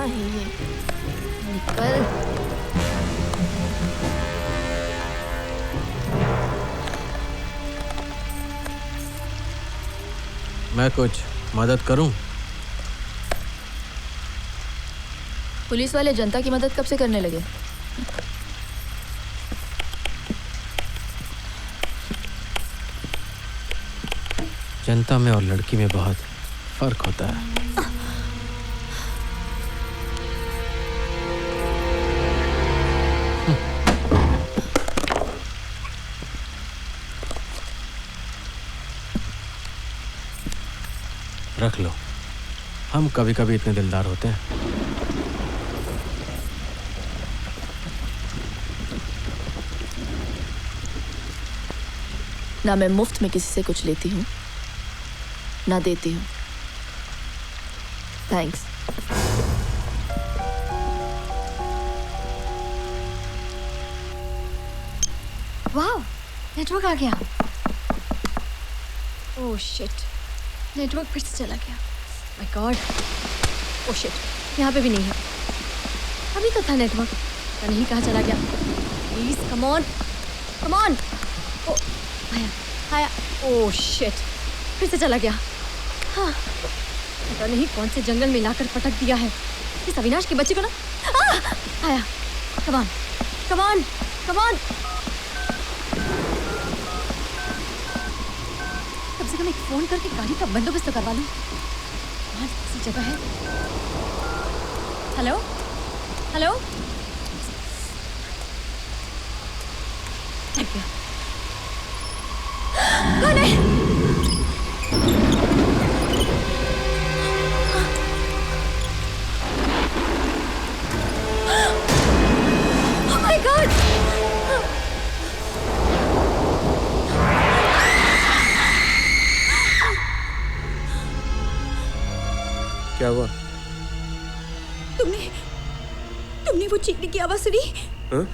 कहाँ है ये? निकल। मैं कुछ मदद करूं? पुलिस वाले जनता की मदद कब से करने लगे? जनता में और लड़की में बहुत फर्क होता है। रख लो, हम कभी कभी इतने दिलदार होते हैं। ना मैं मुफ्त में किसी से कुछ लेती हूँ ना देती हूँ। थैंक्स। वाह, नेटवर्क आ गया। ओह शिट, नेटवर्क फिर से चला गया। My God. ओह शिट, यहाँ पे भी नहीं है। अभी तो था नेटवर्क, पता नहीं कहाँ चला गया। Please come on, come on. ओ आया, आया। ओह शिट, फिर से चला गया। हाँ, पता नहीं कौन से जंगल में लाकर पटक दिया है इस अविनाश के बच्चे को ना। आया, come on, come on, come on. कम से कम एक फोन करके गाड़ी का बंदोबस्त तो करवा लूं। कौन सी जगह है? Hello, hello. लग गया। कौन है? Oh my God! क्या हुआ? तुमने वो चीखने की आवाज सुनी? हाँ?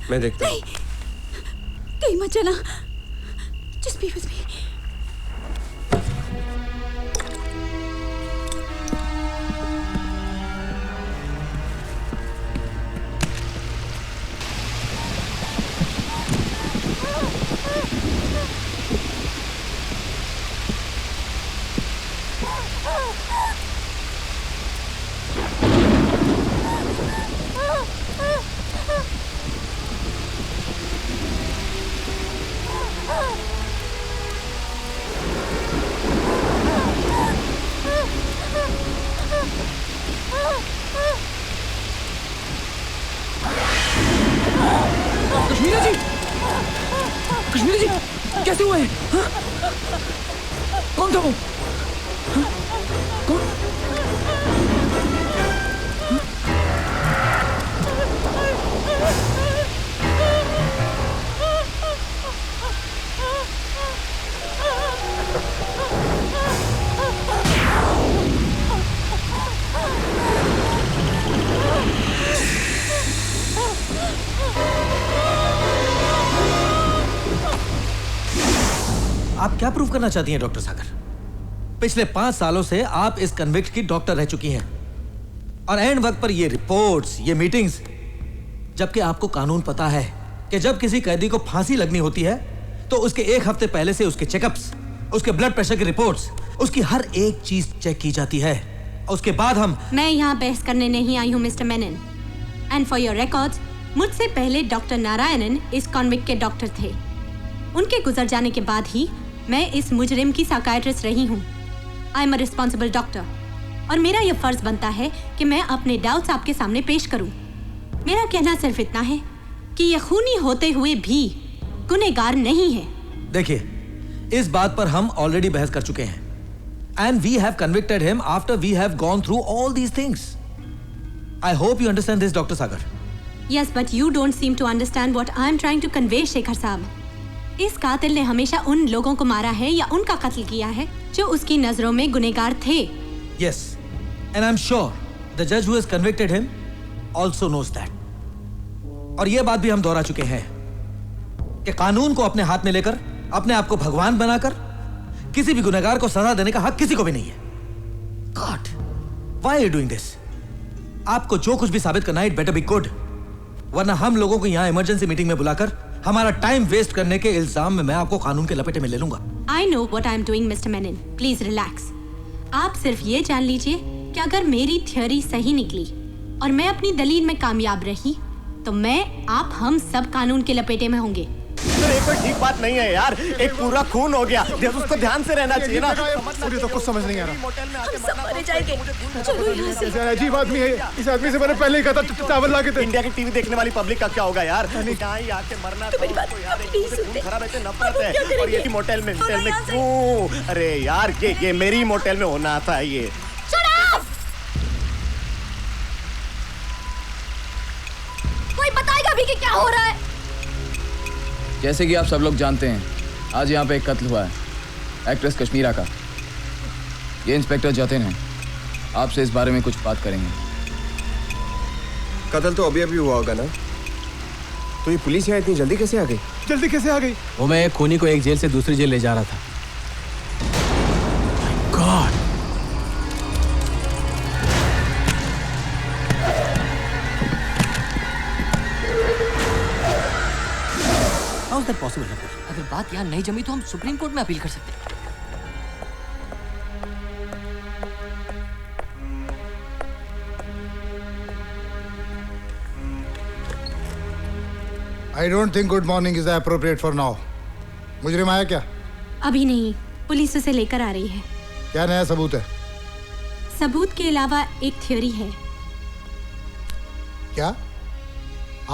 मैं देखता हूँ। कहीं मत जाना। Just be with me. Kashmiri जी कैसे हुए? हाँ? कौन था वो? हाँ? कौन? आप क्या प्रूव करना चाहती हैं डॉक्टर सागर? पिछले 5 सालों से आप इस कन्विक्ट की डॉक्टर रह चुकी हैं और एंड वक्त पर ये रिपोर्ट्स, ये मीटिंग्स, जबकि आपको कानून पता है कि जब किसी कैदी को फांसी लगनी होती है तो उसके 1 हफ्ते पहले से उसके चेकअप्स, उसके ब्लड प्रेशर की रिपोर्ट्स, उसकी हर एक चीज चेक की जाती है। उसके बाद हम मैं यहाँ बहस करने नहीं आई हूँ mister Menon. And for your records, मुझसे पहले डॉक्टर नारायणन इस कॉन्विक्ट के डॉक्टर थे। उनके गुजर जाने के बाद ही मैं इस मुजरिम की साइकियाट्रिस्ट रही हूँ। I am a responsible doctor और मेरा यह फर्ज बनता है कि मैं अपने डाउट्स आपके सामने पेश करूँ। मेरा कहना सिर्फ इतना है कि यह खूनी होते हुए भी गुनहगार नहीं है। देखिए, इस बात पर हम ऑलरेडी बहस कर चुके हैं and we have convicted him after we have gone through all these things. I hope you understand this doctor Sagar. Yes, but you don't seem to understand what I am trying to convey Shekhar sahab. इस कातिल ने हमेशा उन लोगों को मारा है या उनका कत्ल किया है जो उसकी नजरों में गुनहगार थे। Yes, and I'm sure the judge who has convicted him also knows that. और ये बात भी हम दोहरा चुके हैं कि कानून को अपने हाथ में लेकर अपने आप को भगवान बनाकर किसी भी गुनहगार को सजा देने का हक किसी को भी नहीं है। God. Why are you doing this? आपको जो कुछ भी साबित करना है, it better be good. वरना हम लोगों को यहाँ इमरजेंसी मीटिंग में बुलाकर हमारा टाइम वेस्ट करने के इल्जाम में मैं आपको कानून के लपेटे में ले लूंगा। I know what I'm doing, Mr. Menon. Please relax. आप सिर्फ ये जान लीजिए कि अगर मेरी थ्योरी सही निकली और मैं अपनी दलील में कामयाब रही, तो मैं, आप, हम सब कानून के लपेटे में होंगे। ये कोई ठीक बात नहीं है यार, एक पूरा खून हो गया, उसको ध्यान से रहना चाहिए ना। मुझे तो कुछ समझ नहीं आ रहा। हम सब मारे जाएंगे। चलो यहाँ से। अजीब आदमी है, इस आदमी से मैंने पहले ही कहा था चावल ला के दे। इंडिया की टीवी देखने वाली पब्लिक का क्या होगा यार? कहाँ ही आके मरना खराब है, नफरत है। और ये मोटेल में क्यों? अरे यार ये मेरी मोटेल में होना था ये। कोई बताएगा भी कि क्या हो रहा है? जैसे कि आप सब लोग जानते हैं, आज यहाँ पे एक कत्ल हुआ है, एक्ट्रेस कश्मीरा का। ये इंस्पेक्टर जतिन है, आपसे इस बारे में कुछ बात करेंगे। कत्ल तो अभी अभी हुआ होगा ना? तो ये पुलिस यहाँ इतनी जल्दी कैसे आ गई? जल्दी कैसे आ गई? वो मैं एक खूनी को एक जेल से दूसरी जेल ले जा रहा था। My God! How is that possible? अगर बात यहाँ नहीं जमी तो हम सुप्रीम कोर्ट में अपील कर सकते हैं। I don't think good morning is appropriate for now. मुजरिम आया क्या? अभी नहीं, पुलिस उसे लेकर आ रही है। क्या नया सबूत है? सबूत के अलावा एक थ्योरी है। क्या?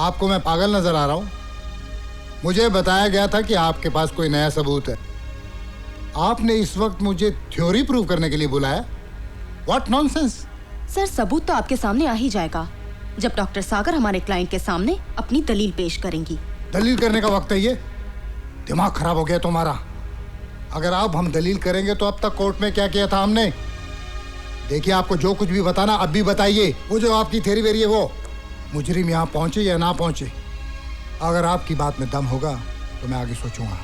आपको मैं पागल नजर आ रहा हूँ? मुझे बताया गया था कि आपके पास कोई नया सबूत है। आपने इस वक्त मुझे थ्योरी प्रूव करने के लिए बुलाया? What nonsense! सर, सबूत तो आपके सामने आ ही जाएगा जब डॉक्टर सागर हमारे क्लाइंट के सामने अपनी दलील पेश करेंगी। दलील करने का वक्त है ये? दिमाग खराब हो गया तुम्हारा। अगर आप हम दलील करेंगे तो अब तक कोर्ट में क्या किया था हमने? देखिए, आपको जो कुछ भी बताना अब भी बताइए। वो जो आपकी थ्योरी वेरी है, वो मुजरिम यहाँ पहुंचे या ना पहुंचे, अगर आपकी बात में दम होगा तो मैं आगे सोचूंगा।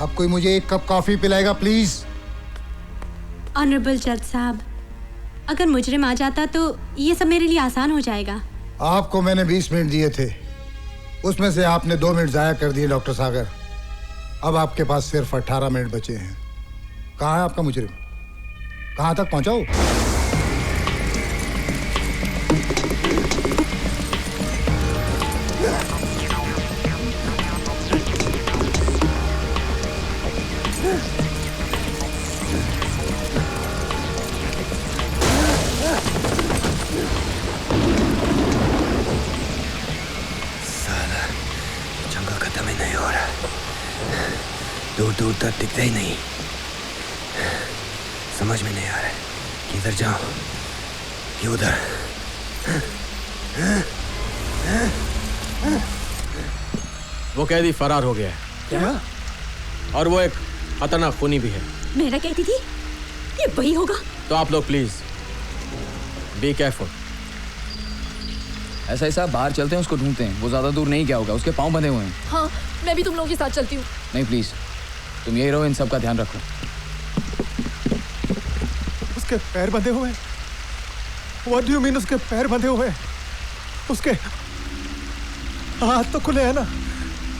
अब कोई मुझे एक कप कॉफी पिलाएगा प्लीज? ऑनरेबल जज साहब, अगर मुजरिम आ जाता तो ये सब मेरे लिए आसान हो जाएगा। आपको मैंने 20 मिनट दिए थे, उसमें से आपने 2 मिनट जाया कर दिए डॉक्टर सागर। अब आपके पास सिर्फ 18 मिनट बचे हैं। कहाँ है आपका मुजरिम? कहाँ तक पहुँचा हो? दूर दूर तक दिखता ही नहीं। समझ में नहीं आ रहा है कि इधर जाऊं कि उधर। वो कैदी फरार हो गया है। क्या? और वो एक खतरनाक खूनी भी है। मैं ना कहती थी ये वही होगा। तो आप लोग प्लीज बी केयरफुल। ऐसा ही साहब, बाहर चलते हैं, उसको ढूंढते हैं। वो ज्यादा दूर नहीं क्या होगा, उसके पाँव बंधे हुए हैं। हाँ, मैं भी तुम लोगों के साथ चलती हूँ। नहीं प्लीज, तुम यही रहो, इन सब का ध्यान रखो। उसके पैर बंधे हुए हैं? What do you mean उसके पैर बंधे हुए हैं? उसके हाथ तो खुले हैं ना?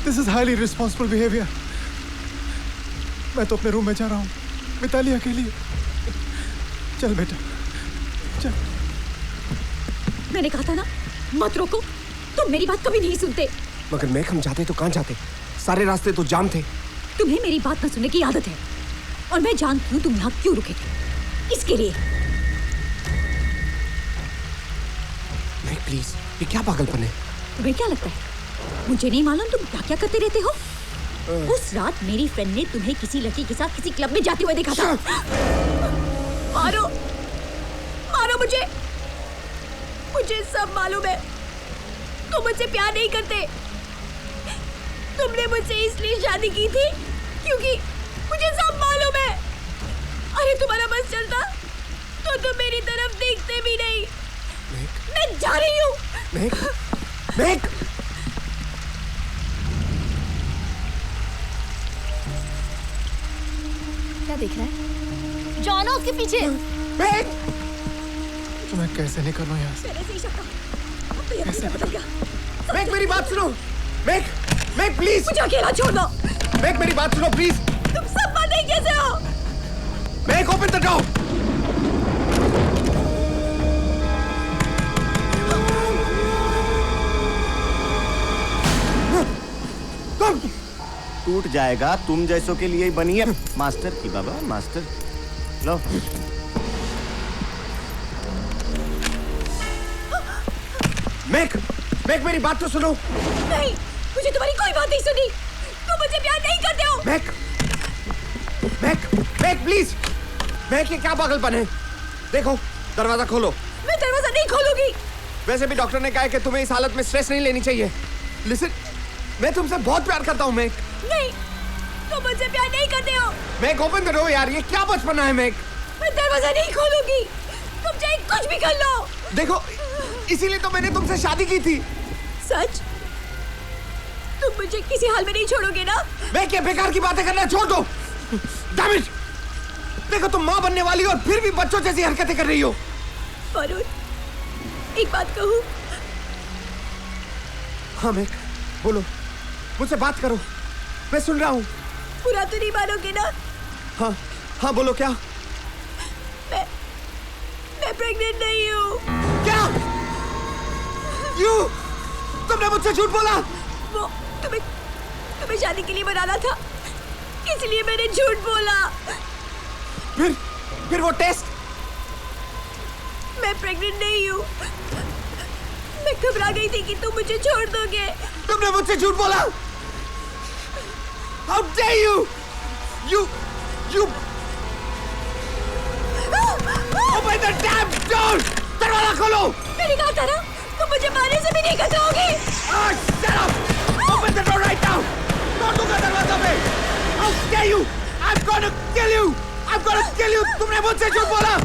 This is highly irresponsible behavior. मैं तो अपने रूम में जा रहा हूँ, मिताली अकेली। चल बेटा, चल। मैंने कहा था ना, मत रोको। तुम मेरी बात कभी नहीं सुनते। मगर मैं हम जाते तो कहाँ जाते? सारे रास्ते तो जाम थे। तुम्हें मेरी बात न सुनने की आदत है, और मैं जानती हूँ तुम यहाँ क्यों रुके थे। इसके लिए। नहीं प्लीज, ये क्या पागलपन है? तुम्हें क्या लगता है मुझे नहीं मालूम तुम क्या क्या करते रहते हो? उस रात मेरी फ्रेंड ने तुम्हें किसी लड़की के साथ किसी क्लब में जाते हुए देखा था। मारो, मारो मुझे। मुझे सब मालूम है। तुम मुझसे प्यार नहीं करते। तुमने मुझसे इसलिए शादी की थी क्योंकि मुझे सब मालूम है। अरे तुम्हारा बस चलता तो तुम मेरी तरफ देखते भी नहीं। मैं जा रही हूँ। मेघ, क्या देख रहा है? जानो उसके पीछे। तो मैं कैसे निकलूं यहाँ से? कैसे बदल गया? मैक मेरी बात सुनो। मैक मैक प्लीज मुझे अकेला छोड़ दो। मैक मेरी बात सुनो प्लीज। तुम सब बातें कैसे हो? Mac open the door. टूट जाएगा, तुम जैसों के लिए ही बनी है। मास्टर की बाबा, मास्टर लो। मैक मैक मेरी बात तो सुनो। नहीं, मुझे तुम्हारी कोई बात नहीं सुनी। तुम मुझे प्यार नहीं करते हो। Mac Mac Mac please. Mac ये क्या पागलपन है? देखो दरवाजा खोलो। मैं दरवाजा नहीं खोलूंगी। वैसे भी डॉक्टर ने कहा है कि तुम्हें इस हालत में स्ट्रेस नहीं लेनी चाहिए। लिसन, मैं तुमसे बहुत प्यार करता हूँ मैक। नहीं, तुम मुझसे प्यार नहीं करते हो। मैक ओपन करो यार, ये क्या बचपना है मैक। मैं दरवाजा नहीं खोलूंगी। तुम चाहे कुछ भी कर लो। देखो इसीलिए तो मैंने तुमसे शादी की थी। सच? तुम मुझे किसी हाल में नहीं छोड़ोगे ना? मैं क्या बेकार की बातें करना छोड़ दो। Damn it! देखो तुम माँ बनने वाली हो और फिर भी बच्चों जैसी हरकतें कर रही हो। वरुण, एक बात कहूँ? हाँ मैक, बोलो, मुझसे बात करो, मैं सुन रहा हूँ। बुरा तो नहीं मानोगे ना? हाँ हाँ बोलो क्या? मैं प्रेग्नेंट नहीं हूँ। क्या? यू? तुमने मुझसे झूठ बोला? वो तुम्हें शादी के लिए बनाना था, इसलिए मैंने झूठ बोला। फिर वो टेस्ट? मैं प्रेग्नेंट नहीं हूँ। मैं घबरा गई थी कि तुम मुझे छोड़ दोगे। तुमने मुझसे झूठ बोला? How dare you? You Open the damn door! दरवाजा खोलो! मैंने कहा था ना, तुम मुझे मारने से भी नहीं खतरोगे। Shut up! Open the door right now! तोड़ दूंगा दरवाजा पे! How dare you? I'm gonna kill you! I'm gonna kill you! तुमने मुझसे झूठ बोला!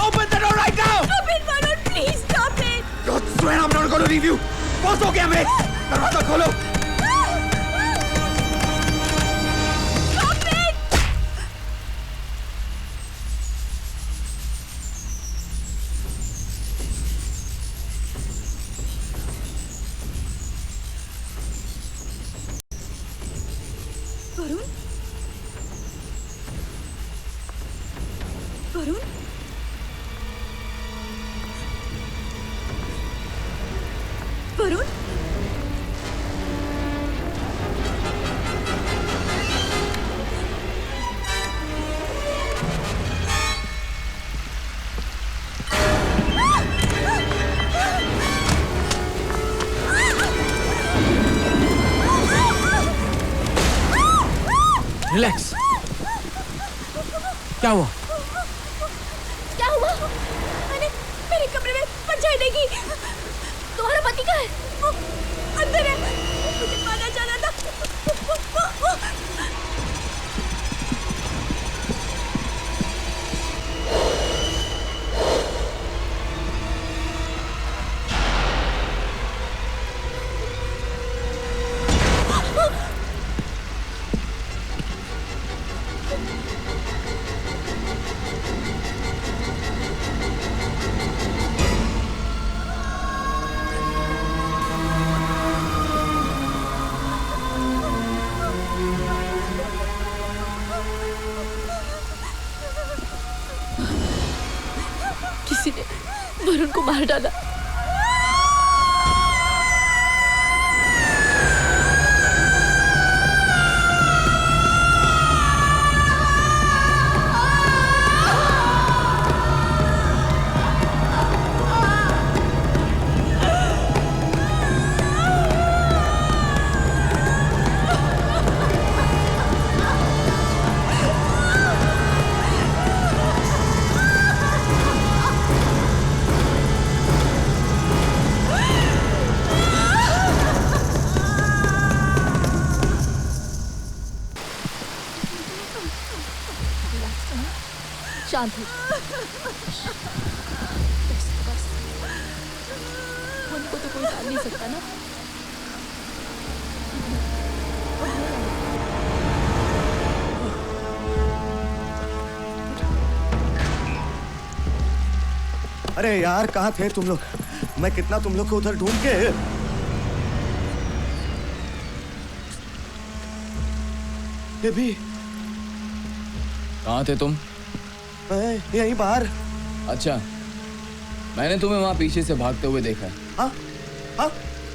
Open the door right now! Stop it, Varun! Please stop it! I swear I'm not gonna leave you! बस हो गया मैं! दरवाजा खोलो! वरुण? रिलैक्स। क्या हुआ? क्या हुआ? मैंने मेरे कमरे में परछाई देखी। तुम्हारा पति कहाँ है? वो अंदर है। मुझे मारना चाहता था। किसी ने वरुण को मार डाला। शांत हो। बस उनको तो कोई जान नहीं सकता ना। अरे यार कहाँ थे तुम लोग? मैं कितना तुम लोग को उधर ढूंढ के। ये भी कहाँ थे तुम? यहीं बाहर। अच्छा, मैंने तुम्हें वहां पीछे से भागते हुए देखा है। हाँ? हाँ?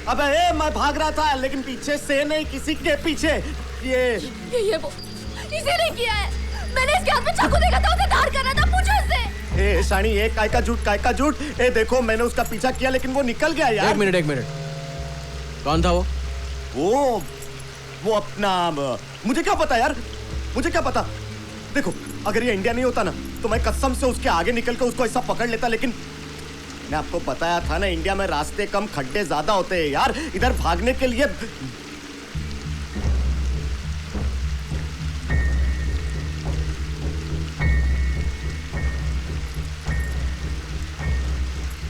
अबे मैं भाग रहा था लेकिन पीछे से नहीं, किसी के पीछे। ये वो इसे नहीं किया है। मैंने इसके हाथ में चाकू देखा था, उसे धार कर रहा था, पूछो इससे। ए शानी, ये काय का झूठ। ए देखो मैंने उसका पीछा किया लेकिन वो निकल गया यार। एक मिनट। कौन था वो? वो अपना, मुझे क्या पता यार, मुझे क्या पता। देखो अगर ये इंडिया नहीं होता ना तो मैं कसम से उसके आगे निकल कर उसको ऐसा पकड़ लेता, लेकिन मैं आपको बताया था ना इंडिया में रास्ते कम खड्डे ज्यादा होते हैं यार, इधर भागने के लिए।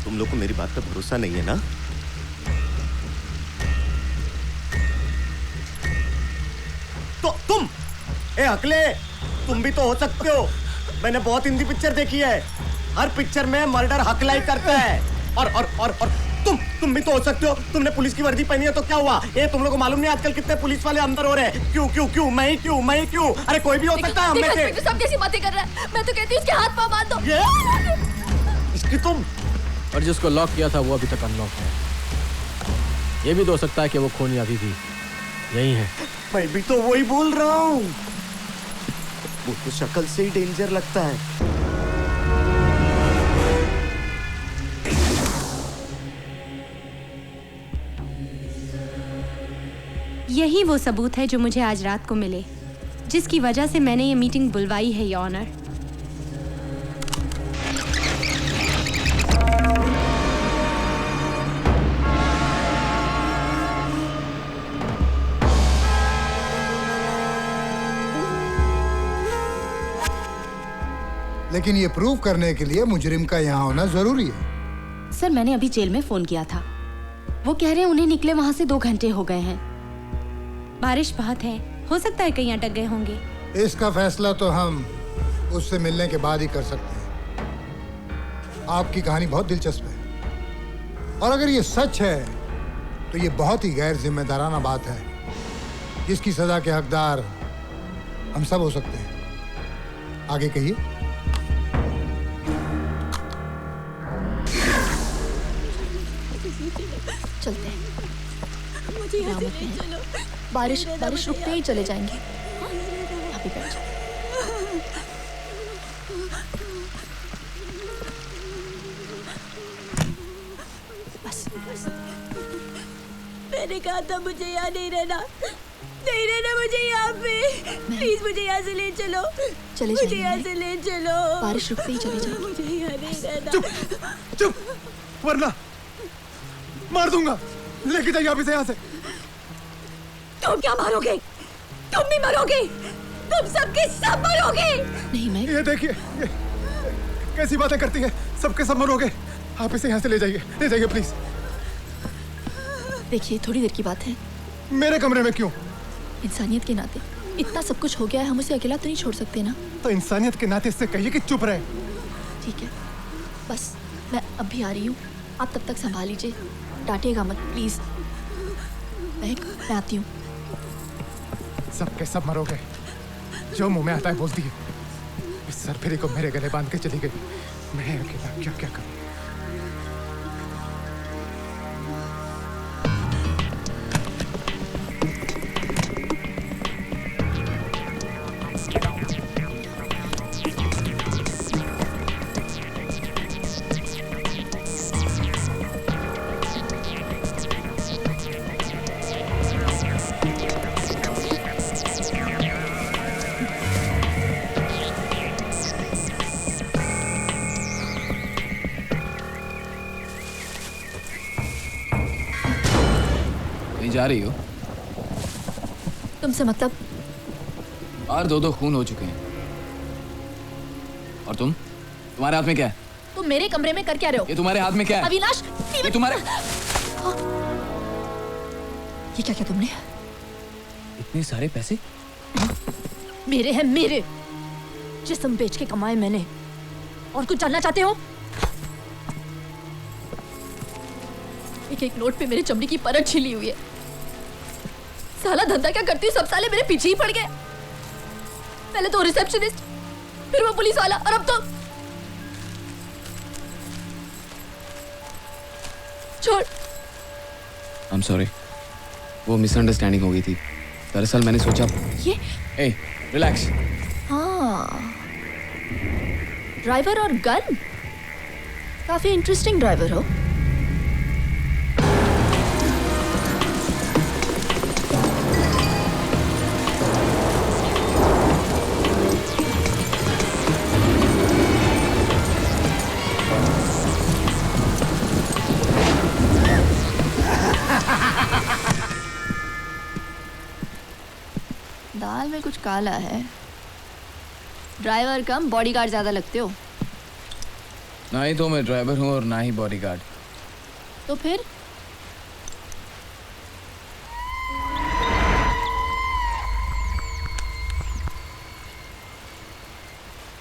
तुम लोग को मेरी बात पर भरोसा नहीं है ना? तो तुम अकले, तुम भी तो हो सकते हो। मैंने बहुत हिंदी पिक्चर देखी है, हर पिक्चर में मर्डर हकलाई करता है। और तुम भी तो हो सकते हो। तुमने पुलिस की वर्दी पहनी है तो क्या हुआ? ये तुम लोग को मालूम नहीं आजकल कितने पुलिस वाले अंदर हो रहे हैं? क्यों मैं ही क्यों? अरे कोई भी हो सकता है हम में से। सब कैसी बातें कर रहा है? मैं तो कहती हूँ इसके हाथ पांव बांध दो। इसकी तुम। और जिसको लॉक किया था वो अभी तक अनलॉक है। ये भी तो हो सकता है कि वो खूनी अभी भी यही है। मैं भी तो वही बोल रहा हूँ, वो तो शक्ल से ही डेंजर लगता है। यही वो सबूत है जो मुझे आज रात को मिले, जिसकी वजह से मैंने ये मीटिंग बुलवाई है, योर ऑनर। लेकिन ये प्रूव करने के लिए मुजरिम का यहाँ होना जरूरी है। सर मैंने अभी जेल में फोन किया था, वो कह रहे हैं उन्हें निकले वहां से 2 घंटे हो गए हैं। बारिश बहुत है, हो सकता है कहीं अटक गए होंगे। इसका फैसला तो हम उससे मिलने के बाद ही कर सकते हैं। आपकी कहानी बहुत दिलचस्प है और अगर ये सच है तो ये बहुत ही गैर जिम्मेदाराना बात है जिसकी सजा के हकदार हम सब हो सकते हैं। आगे कहिए। चलते हैं, मुझे यहाँ मत चलो। बारिश रुकते ही चले जाएंगे। अभी बैठ जाओ। बस मैंने कहा था मुझे यहाँ नहीं रहना मुझे यहाँ पे। प्लीज मुझे यहाँ से ले चलो। चले मुझे यहाँ से ले चलो। बारिश रुकते ही चले जाओ। मुझे यहाँ नहीं रहना। चुप, वरना मार दूंगा। लेके जाइए आप इसे यहाँ से। तुम क्या मारोगे? तुम भी मरोगे, तुम सबके सब मरोगे। नहीं मैं। ये देखिए कैसी बातें करती है, सबके सब मरोगे। आप इसे यहाँ से ले जाइए प्लीज। देखिए थोड़ी देर की बात है। मेरे कमरे में क्यों? इंसानियत के नाते इतना सब कुछ हो गया है, हम उसे अकेला तो नहीं छोड़ सकते ना। तो इंसानियत के नाते इससे कहिए कि चुप रहे। ठीक है, बस मैं अब भी आ रही हूँ, आप तब तक संभाल लीजिए, डांटिएगा मत प्लीज। मैं आती हूँ। सबके सब मरोगे, जो मुंह में आता है बोलती है। इस सरफिरी को मेरे गले बांध के चली गई, मैं अकेला क्या करूँ? जा रही हो? तुमसे मतलब? और 2 खून हो चुके हैं। और तुम्हारे हाथ में क्या है? तुम मेरे कमरे में कर क्या रहे हो? ये तुम्हारे हाथ में क्या है? अविनाश, ये तुम्हारे। ये क्या तुमने? इतने सारे पैसे? मेरे हैं, मेरे। जिस्म बेच के कमाए मैंने। और कुछ जानना चाहते हो? एक एक नोट पे मेरे चमड़ी की परत छिली हुई है। साला धंधा क्या करती हूँ, सब साले मेरे पीछे ही पड़ गए। पहले तो रिसेप्शनिस्ट, फिर वो पुलिस वाला, और अब तो छोड़। I'm sorry, वो मिसअंडरस्टैंडिंग हो गई थी। दरअसल मैंने सोचा ये ए रिलैक्स। हाँ, ड्राइवर और गन, काफी इंटरेस्टिंग ड्राइवर हो। दाल में कुछ काला है। ड्राइवर कम बॉडीगार्ड ज्यादा लगते हो। ना ही तो मैं ड्राइवर हूँ और ना ही बॉडीगार्ड। तो फिर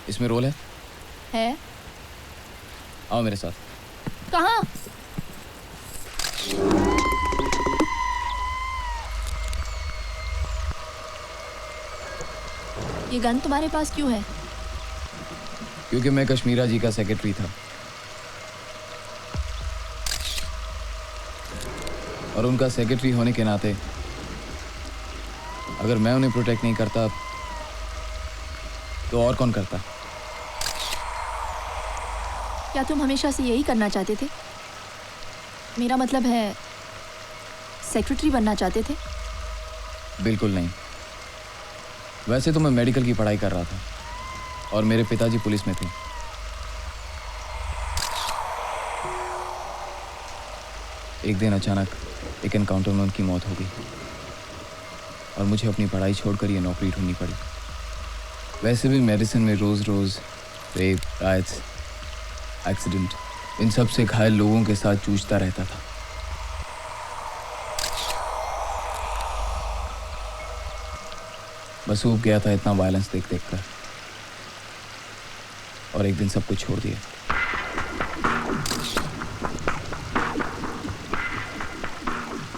इसमें रोल है? आओ मेरे साथ। कहाँ? ये गन तुम्हारे पास क्यों है? क्योंकि मैं कश्मीरा जी का सेक्रेटरी था और उनका सेक्रेटरी होने के नाते अगर मैं उन्हें प्रोटेक्ट नहीं करता तो और कौन करता? क्या तुम हमेशा से यही करना चाहते थे? मेरा मतलब है सेक्रेटरी बनना चाहते थे? बिल्कुल नहीं। वैसे तो मैं मेडिकल की पढ़ाई कर रहा था और मेरे पिताजी पुलिस में थे। एक दिन अचानक एक एनकाउंटर में उनकी मौत हो गई और मुझे अपनी पढ़ाई छोड़कर ये नौकरी ढूंढनी पड़ी। वैसे भी मेडिसिन में रोज़ रोज़ रेप, राइट्स, एक्सीडेंट, इन सब से घायल लोगों के साथ जूझता रहता था। बस ऊब गया था इतना वायलेंस देख देख कर और एक दिन सब कुछ छोड़ दिया।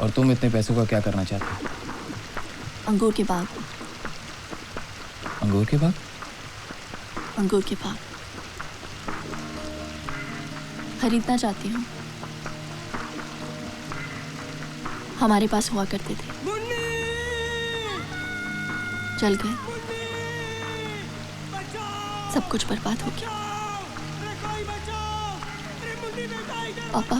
और तुम इतने पैसों का क्या करना चाहते हो? अंगूर के बाग। अंगूर के बाग? अंगूर के बाग खरीदना चाहती हूँ। हमारे पास हुआ करते थे, चल गए, सब कुछ बर्बाद हो गया। पापा,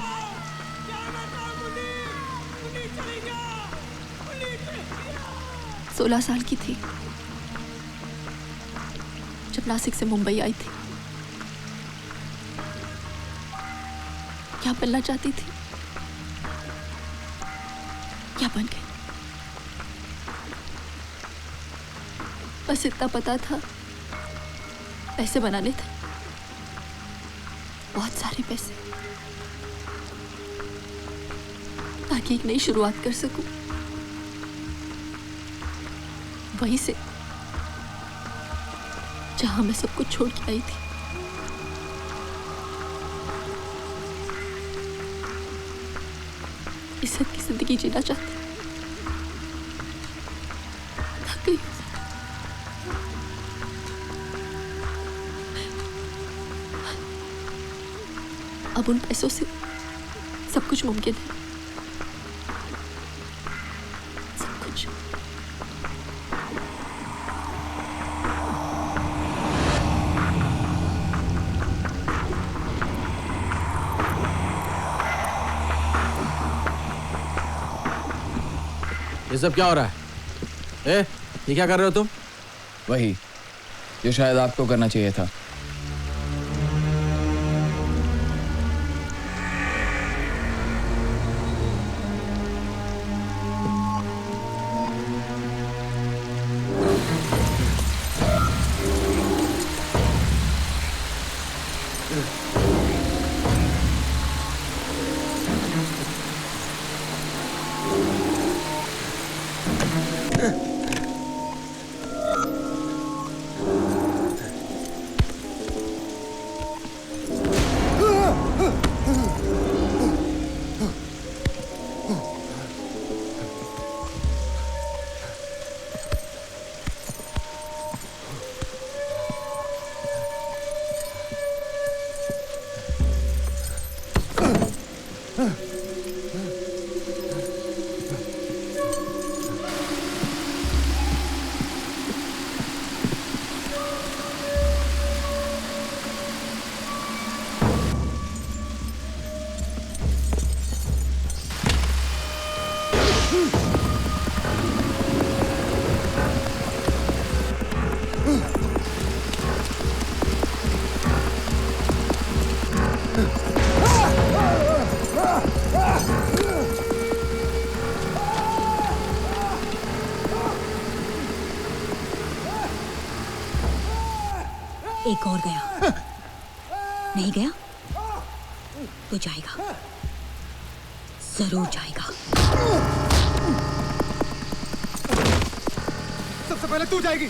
सोलह साल की थी जब नासिक से मुंबई आई थी। क्या बनना चाहती थी, क्या बन गई। बस इतना पता था, पैसे बनाने थे, बहुत सारे पैसे, ताकि एक नई शुरुआत कर सकूं। वहीं से जहां मैं सब कुछ छोड़ के आई थी। इज्जत की जिंदगी जीना चाहती, थक गई। अब उन पैसों से सब कुछ मुमकिन है, सब कुछ। ये सब क्या हो रहा है? ये क्या कर रहे हो तुम? वही जो शायद आपको करना चाहिए था। एक और गया। नहीं गया तो जाएगा, जरूर जाएगा। सबसे पहले तू जाएगी।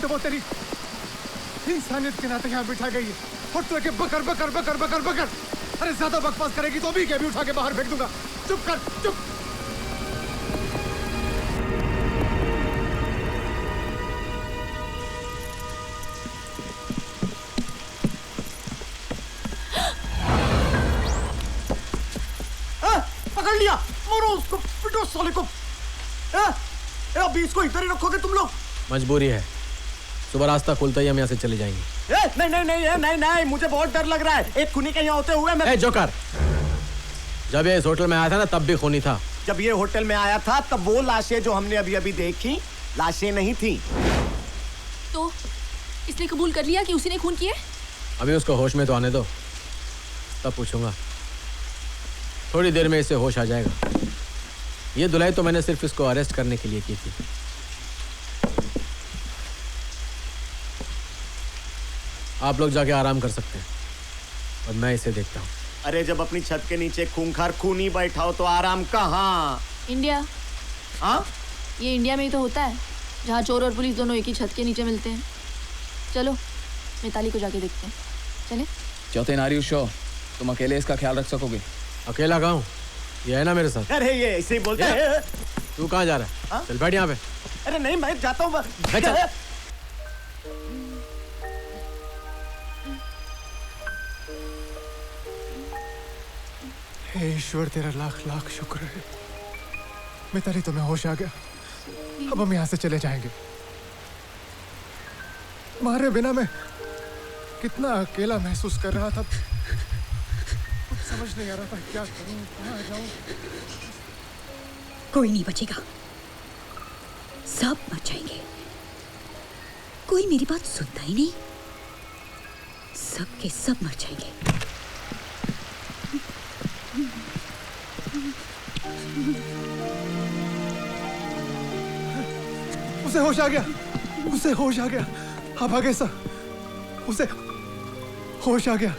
तो वो तेरी इंसानियत के नाते यहाँ बिठा गई है और तू के बकर बकर बकर बकर बकर। अरे ज्यादा बकवास करेगी तो भी क्या भी उठा के बाहर फेंक दूंगा। चुप कर, चुप। पकड़ लिया, मारो उसको, पिटो साले को। अभी इसको इधर ही रखोगे तुम लोग? मजबूरी है, सुबह रास्ता खुलता ही हम यहाँ से चले जाएंगे। नहीं नहीं नहीं नहीं नहीं, मुझे बहुत डर लग रहा है। एक खूनी के यहाँ होते हुए मैं जोकर, जब ये इस होटल में आया था ना तब भी खूनी था। जब ये होटल में आया था तब वो लाशें जो हमने अभी अभी देखी लाशें नहीं थी। तो इसने कबूल कर लिया कि उसी ने खून किए? अभी उसको होश में तो आने दो, तब पूछूंगा। थोड़ी देर में इसे होश आ जाएगा। ये धुलाई तो मैंने सिर्फ इसको अरेस्ट करने के लिए की थी। आप लोग जाके आराम कर सकते हैं और मैं इसे देखता हूँ। अरे जब अपनी छत के नीचे खूंखार खूनी बैठा हो तो आराम कहाँ? इंडिया। हाँ, ये इंडिया में ही तो होता है जहाँ चोर और पुलिस दोनों एक ही छत के नीचे मिलते हैं। चलो मिताली को जाके देखते हैं। चले। चौथे नारी शो, तुम अकेले इसका ख्याल रख सकोगे? अकेला कहाँ हूँ, ये है ना मेरे साथ। अरे ये ऐसे ही बोलते हैं। तू कहाँ जा रहा है? चल बैठ यहाँ पे। अरे नहीं, मैं जाता हूँ। हे ईश्वर, तेरा लाख लाख शुक्र है। मिताली तुम्हें होश आ गया। अब हम यहाँ से चले जाएंगे। मारे बिना मैं कितना अकेला महसूस कर रहा था। कुछ समझ नहीं आ रहा था क्या करूं, कहाँ जाऊं। कोई नहीं बचेगा, सब मर जाएंगे। कोई मेरी बात सुनता ही नहीं, सब के सब मर जाएंगे। उसे होश आ गया, उसे होश आ गया। आप आगे सर, उसे होश आ गया।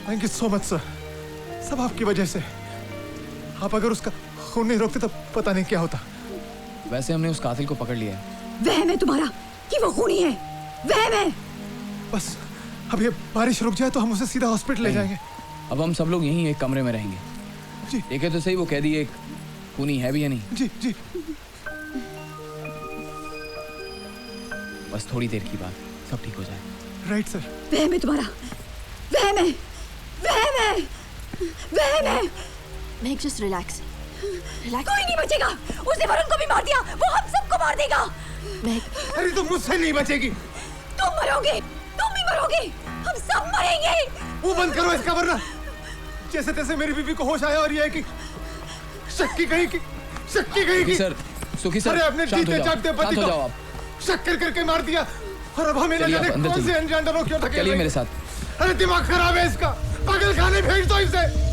Thank you so much sir, सब आपकी वजह से। आप अगर उसका खून नहीं रोकते तो पता नहीं क्या होता। वैसे हमने उस कातिल को पकड़ लिया है। वहम है तुम्हारा कि वो खूनी है, वहम है। बस अब ये बारिश रुक जाए तो हम उसे सीधा हॉस्पिटल ले जाएंगे। अब हम सब लोग यहीं एक कमरे में रहेंगे। जी। देखे तो सही, वो कैदी एक खूनी है भी या नहीं? जी जी। बस थोड़ी देर की बात, सब ठीक हो जाए। Right sir. वहम है तुम्हारा, वहम है, वहम है, वहम है। महक जस्ट रिलैक्स, रिलैक्स। कोई नहीं बचेगा, उसने वरुण को भी मार दिया, वो हम सबको मार देगा। महक, अरे तुम मुझसे नहीं बचेगी। तुम मरोगे, तुम भी मरोगे, हम सब मरेंगे। वो बंद करो इसका, वरना जैसे तैसे मेरी बीवी को होश आया और ये है कि शक्की गई की, शक्की गई की। सर, सुखी सर, अरे अपने जीते जागते पति को शक करके मार दिया और अब हमें न जाने कौन से अनजान डरों क्यों धकेल। चलिए मेरे साथ। अरे दिमाग खराब है इसका, पागल खाने भेज दो इसे।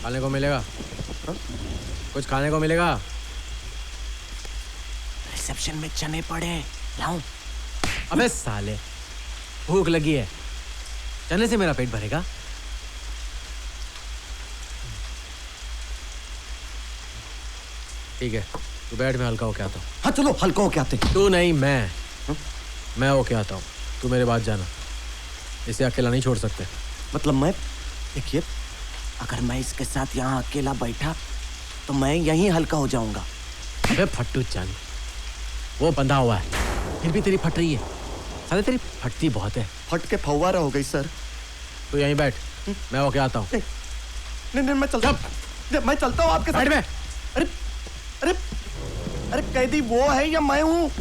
खाने को मिलेगा, कुछ खाने को मिलेगा। रिसेप्शन में चने पड़े, लाऊं? अबे साले, भूख लगी है, चने से मेरा पेट भरेगा? ठीक है, तू बैठ, में हल्का होके आता हूँ। हाँ चलो, हल्का होके आते। तू नहीं, मैं होके आता हूँ। तू मेरे बात जाना, इसे अकेला नहीं छोड़ सकते। मतलब मैं, देखिए, अगर मैं इसके साथ यहाँ अकेला बैठा तो मैं यहीं हल्का हो जाऊंगा। अबे फट्टू चंद, वो बंधा हुआ है, फिर भी तेरी फट रही है। साले तेरी फटती बहुत है। फट के फव्वारा हो गई सर। तो यहीं बैठ, मैं होके आता हूँ। नहीं, मैं चलता हूँ आपके साथ। में। अरे अरे अरे कैदी वो है या मैं हूँ?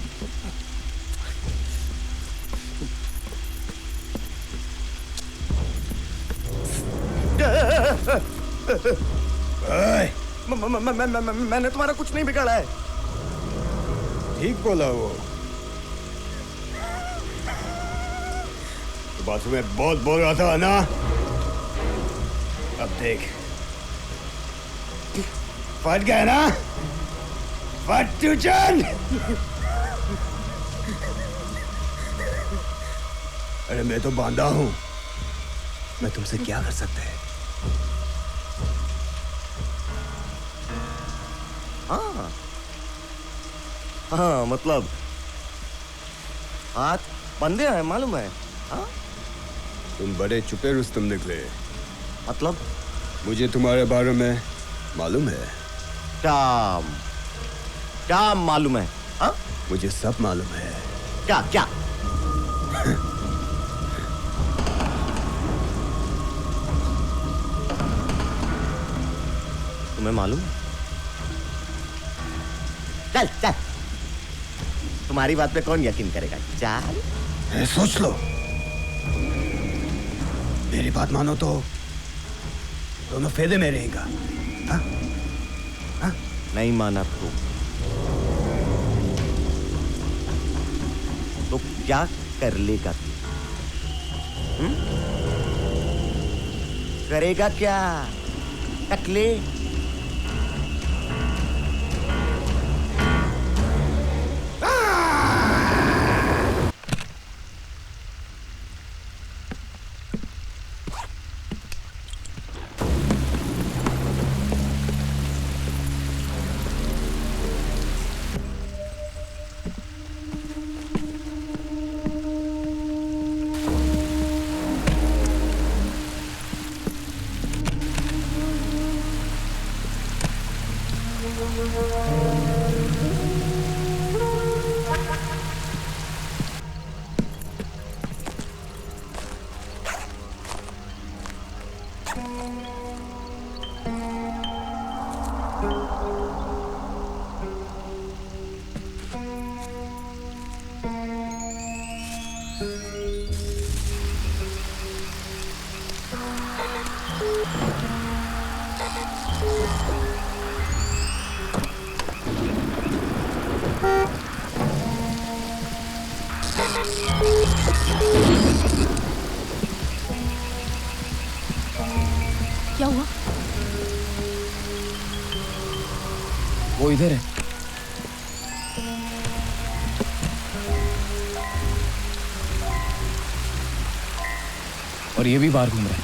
मैंने तुम्हारा कुछ नहीं बिगाड़ा है। ठीक बोला वो। तो बात में बहुत बोल रहा था ना। अब देख, फट गया ना? फट्टू चंद। अरे मैं तो बांधा हूं, मैं तुमसे क्या कर सकते हैं? हाँ, मतलब हाथ बंधे हैं, मालूम है? हाँ? तुम बड़े चुपे रुस्तम निकले। मतलब मुझे तुम्हारे बारे में मालूम है। क्या मालूम है? हाँ? मुझे सब मालूम है। क्या? तुम्हें मालूम है? चल तुम्हारी बात पे कौन यकीन करेगा? चल सोच लो। मेरी बात मानो तो दोनों फायदे में रहेगा। नहीं माना तो क्या कर लेगा? करेगा क्या? टकले क्या हुआ? वो इधर है। और ये भी बाहर घूम रहा है।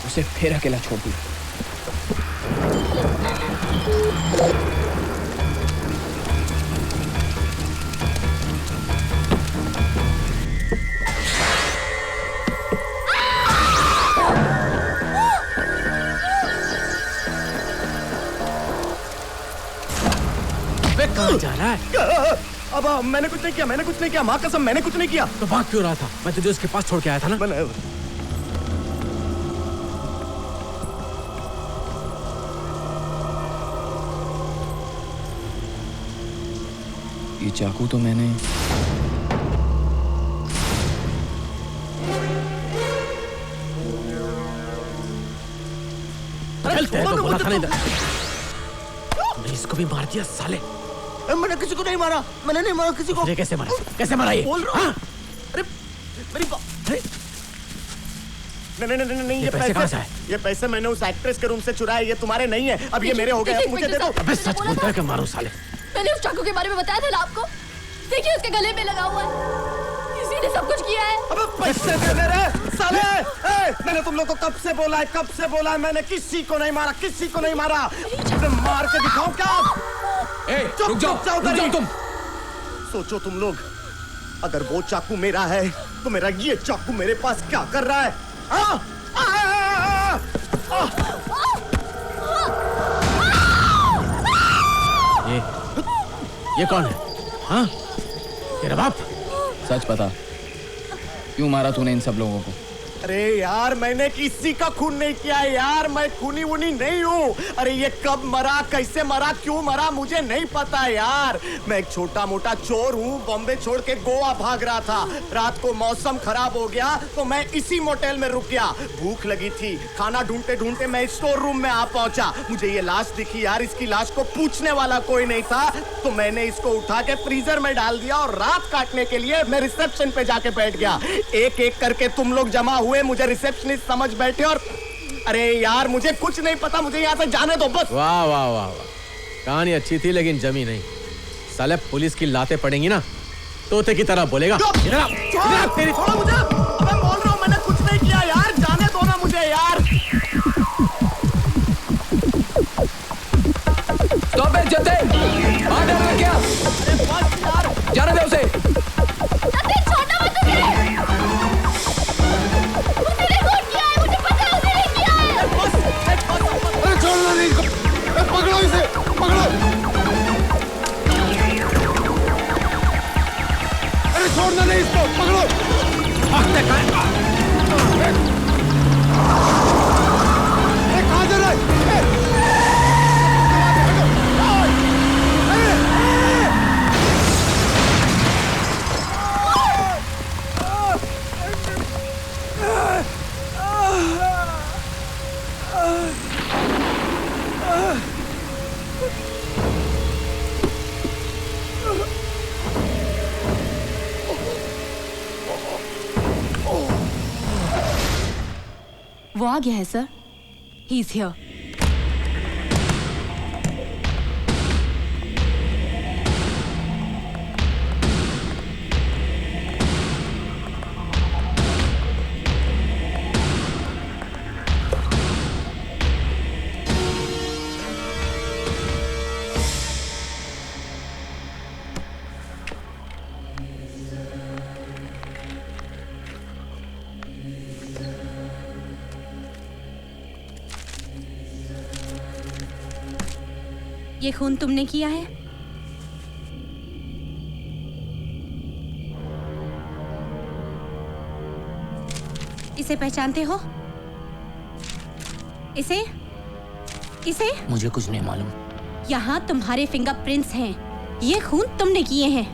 उसे फिर अकेला छोड़ दिया। कहाँ जा रहा है? अब मैंने कुछ नहीं किया, माँ कसम मैंने कुछ नहीं किया। तो भाग क्यों रहा था? मैं तुझे उसके पास छोड़ के आया था ना। ये चाकू तो मैंने चल, तेरे को बोला था नहीं। इसको भी मार दिया साले। मैंने किसी को नहीं मारा, मैंने नहीं मारा किसी को। कैसे मारा? कैसे मारा ये? बोल रहा हूँ। अरे मेरी नहीं, ये पैसे कहाँ से आए? ये पैसे मैंने उस एक्ट्रेस के रूम से चुराए। ये तुम्हारे नहीं है, अब ये मेरे हो गए। मुझे दे दो। अबे सच बोलता है कि मारो साले। मैंने उस चाकू के बारे में बताया था ना आपको। देखिए उसके गले में लगा हुआ है। इसी ने सब कुछ किया है। अबे पैसे दे मेरे साले। मैंने तुम लोग को कब से बोला है, मैंने किसी को नहीं मारा। मार के दिखाऊं क्या? रुक जाओ तुम। सोचो तुम लोग, अगर वो चाकू मेरा है तो मेरा ये चाकू मेरे पास क्या कर रहा है? ये कौन है? हाँ? तेरा बाप? सच बता, क्यों मारा तूने इन सब लोगों को? अरे यार, मैंने किसी का खून नहीं किया यार, मैं खूनी वूनी नहीं हूँ। अरे ये कब मरा, कैसे मरा, क्यों मरा, मुझे नहीं पता यार। मैं एक छोटा मोटा चोर हूँ, बॉम्बे छोड़ के गोवा भाग रहा था। रात को मौसम खराब हो गया तो मैं इसी मोटेल में रुक गया। भूख लगी थी, खाना ढूंढते ढूंढते मैं स्टोर रूम में आ पहुंचा। मुझे ये लाश दिखी यार, इसकी लाश को पूछने वाला कोई नहीं था, तो मैंने इसको उठा के फ्रीजर में डाल दिया और रात काटने के लिए मैं रिसेप्शन पे जाके बैठ गया। एक एक करके तुम लोग जमा हुए, मुझे रिसेप्शनिस्ट समझ बैठे और अरे यार मुझे कुछ नहीं पता, मुझे यहाँ से जाने दो बस। वाह वाह वाह वाह, कहानी अच्छी थी लेकिन जमी नहीं। साले पुलिस की लातें पड़ेंगी ना, तोते की तरह बोलेगा। छोड़ो मुझे, मैं बोल रहा हूँ मैंने कुछ नहीं किया यार, जाने दो ना मुझे यार। स्टॉप इट जतिन, बाहर डर रहा क्या? अरे बस यार, जाने दे उसे। जतिन छोड़ो मत उसे। उसने खून किया है, मुझे पता है उसने किया है। अरे छोड़ना नहीं इसको, पकड़ो इसे, पकड़ो। अरे छोड़ना नहीं इसको, पकड़ो। अरे कहाँ जा रहा है? वो आ गया है सर, ही इज हियर। ये खून तुमने किया है? इसे पहचानते हो? इसे? मुझे कुछ नहीं मालूम। यहाँ तुम्हारे फिंगरप्रिंट्स हैं। ये खून तुमने किए हैं।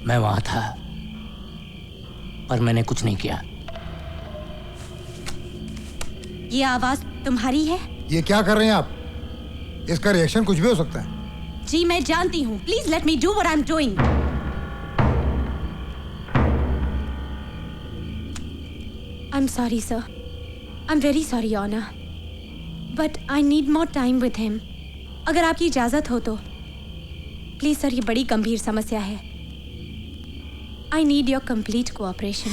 मैं वहां था पर मैंने कुछ नहीं किया। ये आवाज तुम्हारी है? ये क्या कर रहे हैं आप? इसका रिएक्शन कुछ भी हो सकता है। जी मैं जानती हूँ। Please let me do what I am doing. I am sorry sir, I am very sorry honour, but I need more time with him. अगर आपकी इजाजत हो तो प्लीज सर, ये बड़ी गंभीर समस्या है। I need your complete cooperation.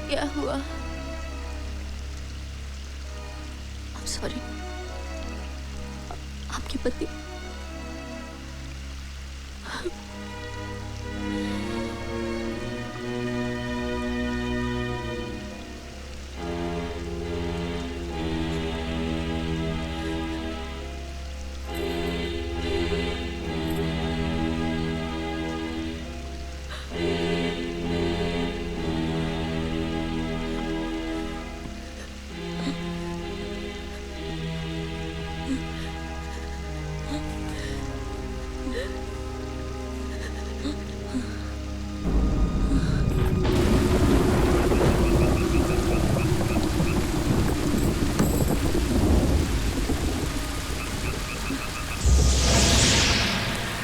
क्या हुआ? I'm sorry. आपके पति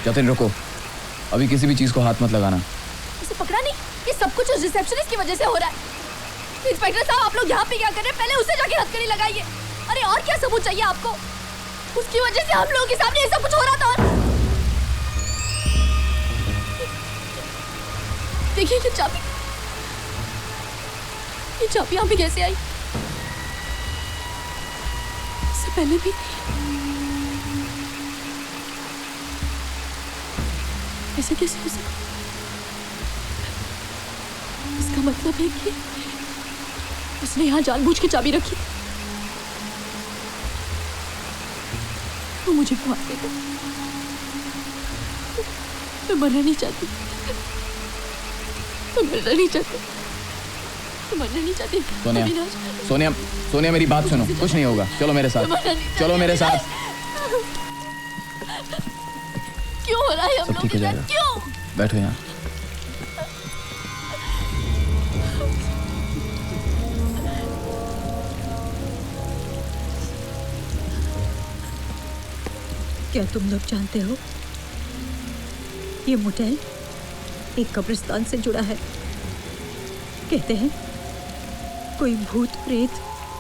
जतिन रुको, अभी किसी भी चीज को हाथ मत लगाना। इसे पकड़ा नहीं? ये सब कुछ उस रिसेप्शनिस्ट की वजह से हो रहा है। इंस्पेक्टर साहब, आप लोग यहाँ पे क्या कर रहे हैं? पहले उसे जाके हथकड़ी लगाइए। अरे और क्या सबूत चाहिए आपको? उसकी वजह से हम लोगों के सामने ये सब कुछ हो रहा था। और देखिए ये चाबी यहाँ पे कैसे आई? पहले भी ऐसे कैसे हो सकता? इसका मतलब है कि उसने यहाँ जानबूझ के चाबी रखी। वो मुझे मार देगा। मैं मरना नहीं चाहती। मैं मरना नहीं चाहती। मैं मरना नहीं चाहती। सोनिया, अविनाश, सोनिया, सोनिया मेरी बात सुनो, कुछ नहीं होगा। चलो मेरे साथ, चलो मेरे साथ। क्यों हो रहा है हम सब लोग ठीक के हो साथ? जाएगा। क्यों? बैठो यहाँ। क्या तुम लोग जानते हो, ये मोटेल एक कब्रिस्तान से जुड़ा है। कहते हैं कोई भूत प्रेत।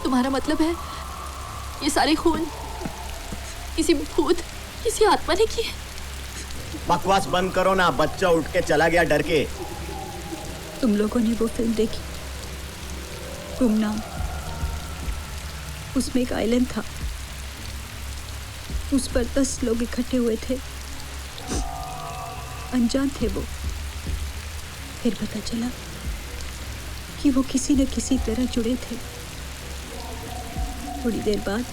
तुम्हारा मतलब है ये सारे खून किसी भूत, किसी आत्मा ने किए? बकवास बंद करो ना, बच्चा उठ के चला गया डर के। तुम लोगों ने वो फिल्म देखी, गुमनाम? उसमें एक आइलैंड था, उस पर 10 लोग इकट्ठे हुए थे। अनजान थे वो। फिर पता चला कि वो किसी न किसी तरह जुड़े थे। थोड़ी देर बाद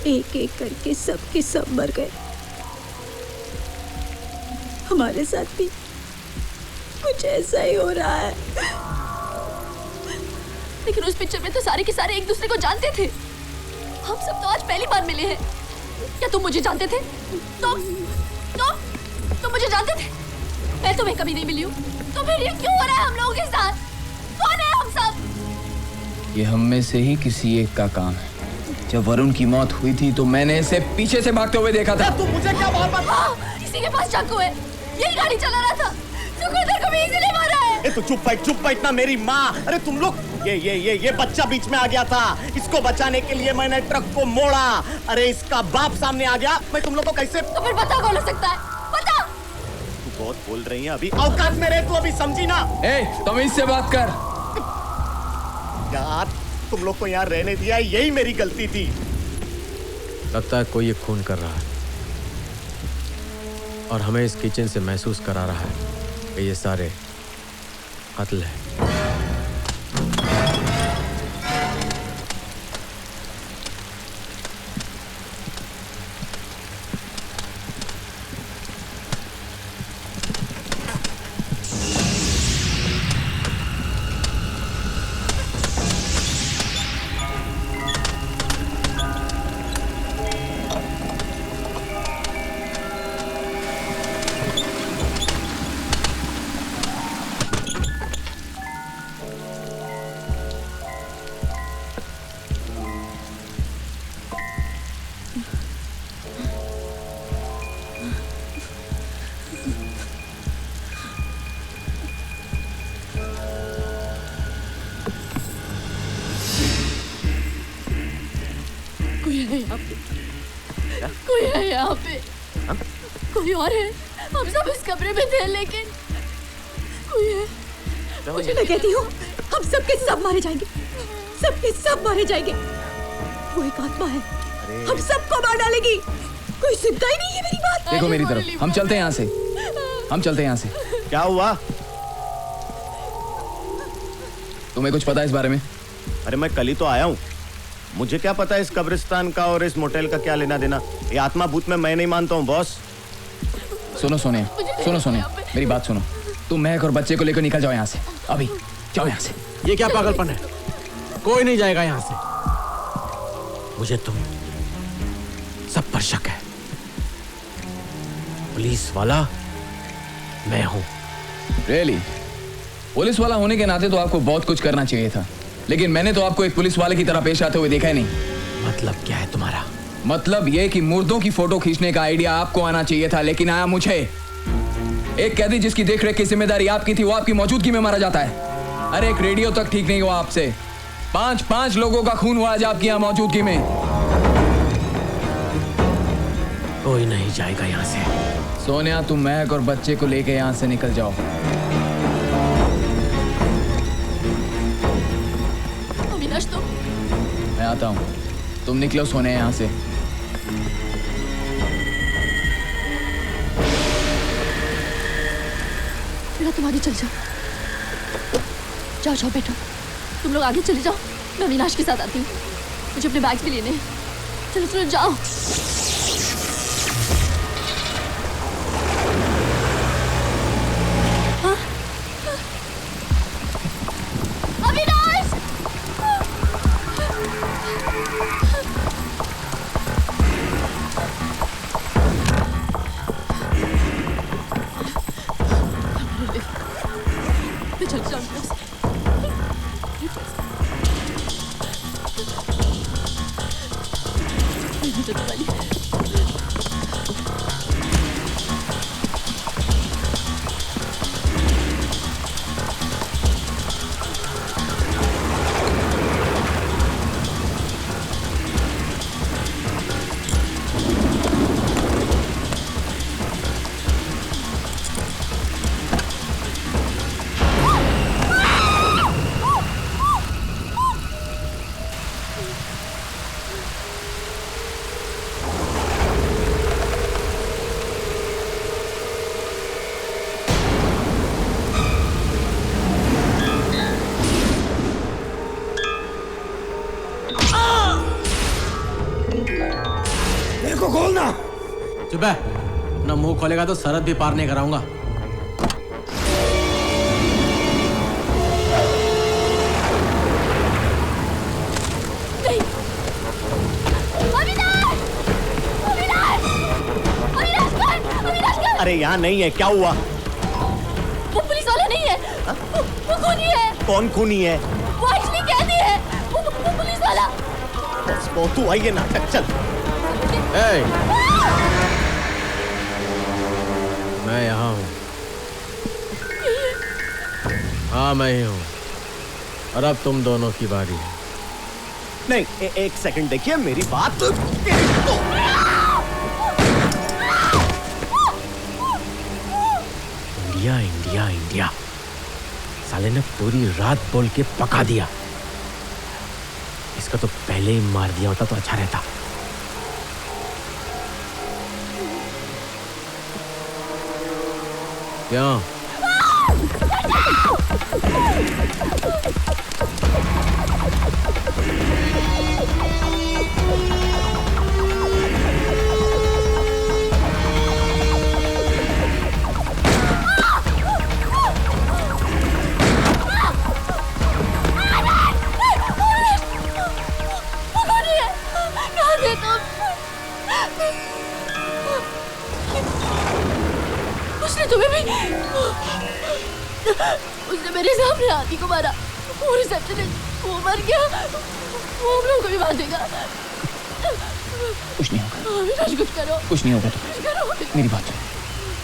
एक एक करके सब के सब मर गए। हमारे साथ भी कुछ ऐसा ही हो रहा है। लेकिन उस पिक्चर में तो सारे के सारे एक दूसरे को जानते थे। हम सब तो आज पहली बार मिले हैं। क्या तुम मुझे जानते थे? तुम मुझे जानते थे? मैं तुम्हें कभी नहीं मिली हूँ। तो फिर ये क्यों हो रहा है हम लोगों के साथ? कौन है हम सब? ये हम में से ही किसी एक का काम है। जब वरुण की मौत हुई थी तो मैंने इसे पीछे से भागते हुए देखा था। तू मुझे क्या बात बता? इसी के पास चाकू है, यही गाड़ी चला रहा था। सुखविंदर को भी इसीलिए मारा है। तू चुप बैठ ना मेरी माँ। अरे तुम लोग, ये बच्चा बीच में आ गया था। इसको बचाने के लिए मैंने ट्रक को मोड़ा। अरे इसका बाप सामने आ गया। मैं तुम लोग को कैसे? तो फिर बता कौन हो सकता है? बता। तू बहुत बोल रही है अभी। औकात में रहे तू, अभी समझी ना? तमीज से बात कर। यार तुम लोग को यहाँ रहने दिया, यही मेरी गलती थी। लगता है कोई ये खून कर रहा है और हमें इस किचन से महसूस करा रहा है कि ये सारे कत्ल है। कोई है यहाँ पे। कोई और है। हम सब इस कमरे में थे लेकिन कोई है। मुझे मैं कहती हूँ हम सब के सब मारे जाएंगे। सब के सब मारे जाएंगे। वो एक आत्मा है, हम सबको मार डालेगी। कोई सुनता ही नहीं है मेरी बात। देखो मेरी तरफ, हम चलते हैं यहाँ से। हम चलते हैं यहाँ से। क्या हुआ? तुम्हें कुछ पता है इस बारे में? अरे मैं कल ही तो आया हूँ। मुझे क्या पता है इस कब्रिस्तान का और इस मोटेल का क्या लेना देना। ये आत्मा भूत में मैं नहीं मानता हूँ बॉस। सुनो सोनिया, मेरी बात सुनो। तुम महक और बच्चे को लेकर निकल जाओ यहाँ से। अभी जाओ यहाँ से। ये क्या पागलपन है? कोई नहीं जाएगा यहाँ से। मुझे तुम सब पर शक है। पुलिस वाला मैं हूं। रियली? पुलिस वाला होने के नाते तो आपको बहुत कुछ करना चाहिए था, लेकिन मैंने तो आपको एक पुलिस वाले की तरह पेश आते हुए देखा ही नहीं। मतलब क्या है तुम्हारा? मतलब ये कि मुर्दों की फोटो खींचने का आइडिया आपको आना चाहिए था, लेकिन आया मुझे। एक कैदी जिसकी देखरेख की जिम्मेदारी आपकी थी, वो आपकी मौजूदगी में मारा जाता है। अरे एक रेडियो तक ठीक नहीं हुआ आपसे। 5 लोगों का खून हुआ आज आपकी यहाँ मौजूदगी में। कोई नहीं जाएगा यहाँ से। सोनिया, तुम महक और बच्चे को लेके यहाँ से निकल जाओ। अविनाश, तो मैं आता हूँ। तुम निकलो सोने यहाँ से। बेटा तुम आगे चल जाओ। जाओ जाओ बेटा, तुम लोग आगे चले जाओ, मैं अविनाश के साथ आती हूँ। मुझे अपने बैग्स भी लेने हैं। चलो चलो जाओ। हाँ? अविनाश! मैं चल जाऊँ। चुप है, अपना मुंह खोलेगा तो सरहद भी पार नहीं कराऊंगा। नहीं। अविनाश! अविनाश! अविनाश कौन? अविनाश कौन? अरे यहाँ नहीं है, क्या हुआ? वो पुलिस वाला नहीं है, वो खूनी है। कौन खूनी है? वो एक्चुअली कैदी है, वो पुलिस वाला। बस वो तू आई है नाटक, चल। मैं यहाँ हूँ। हाँ मैं ही हूँ, और अब तुम दोनों की बारी है। नहीं, एक सेकंड देखिए मेरी बात। इंडिया इंडिया इंडिया, साले ने पूरी रात बोल के पका दिया। इसका तो पहले ही मार दिया होता तो अच्छा रहता। क्यों? उसने मेरे सामने हाथी को मारा, वो रिसेप्शनिस्ट, वो मर गया, वो हम लोगों को भी मार देगा। कुछ नहीं होगा। अविनाश कुछ करो। कुछ नहीं होगा। कुछ करो। मेरी बात सुनो,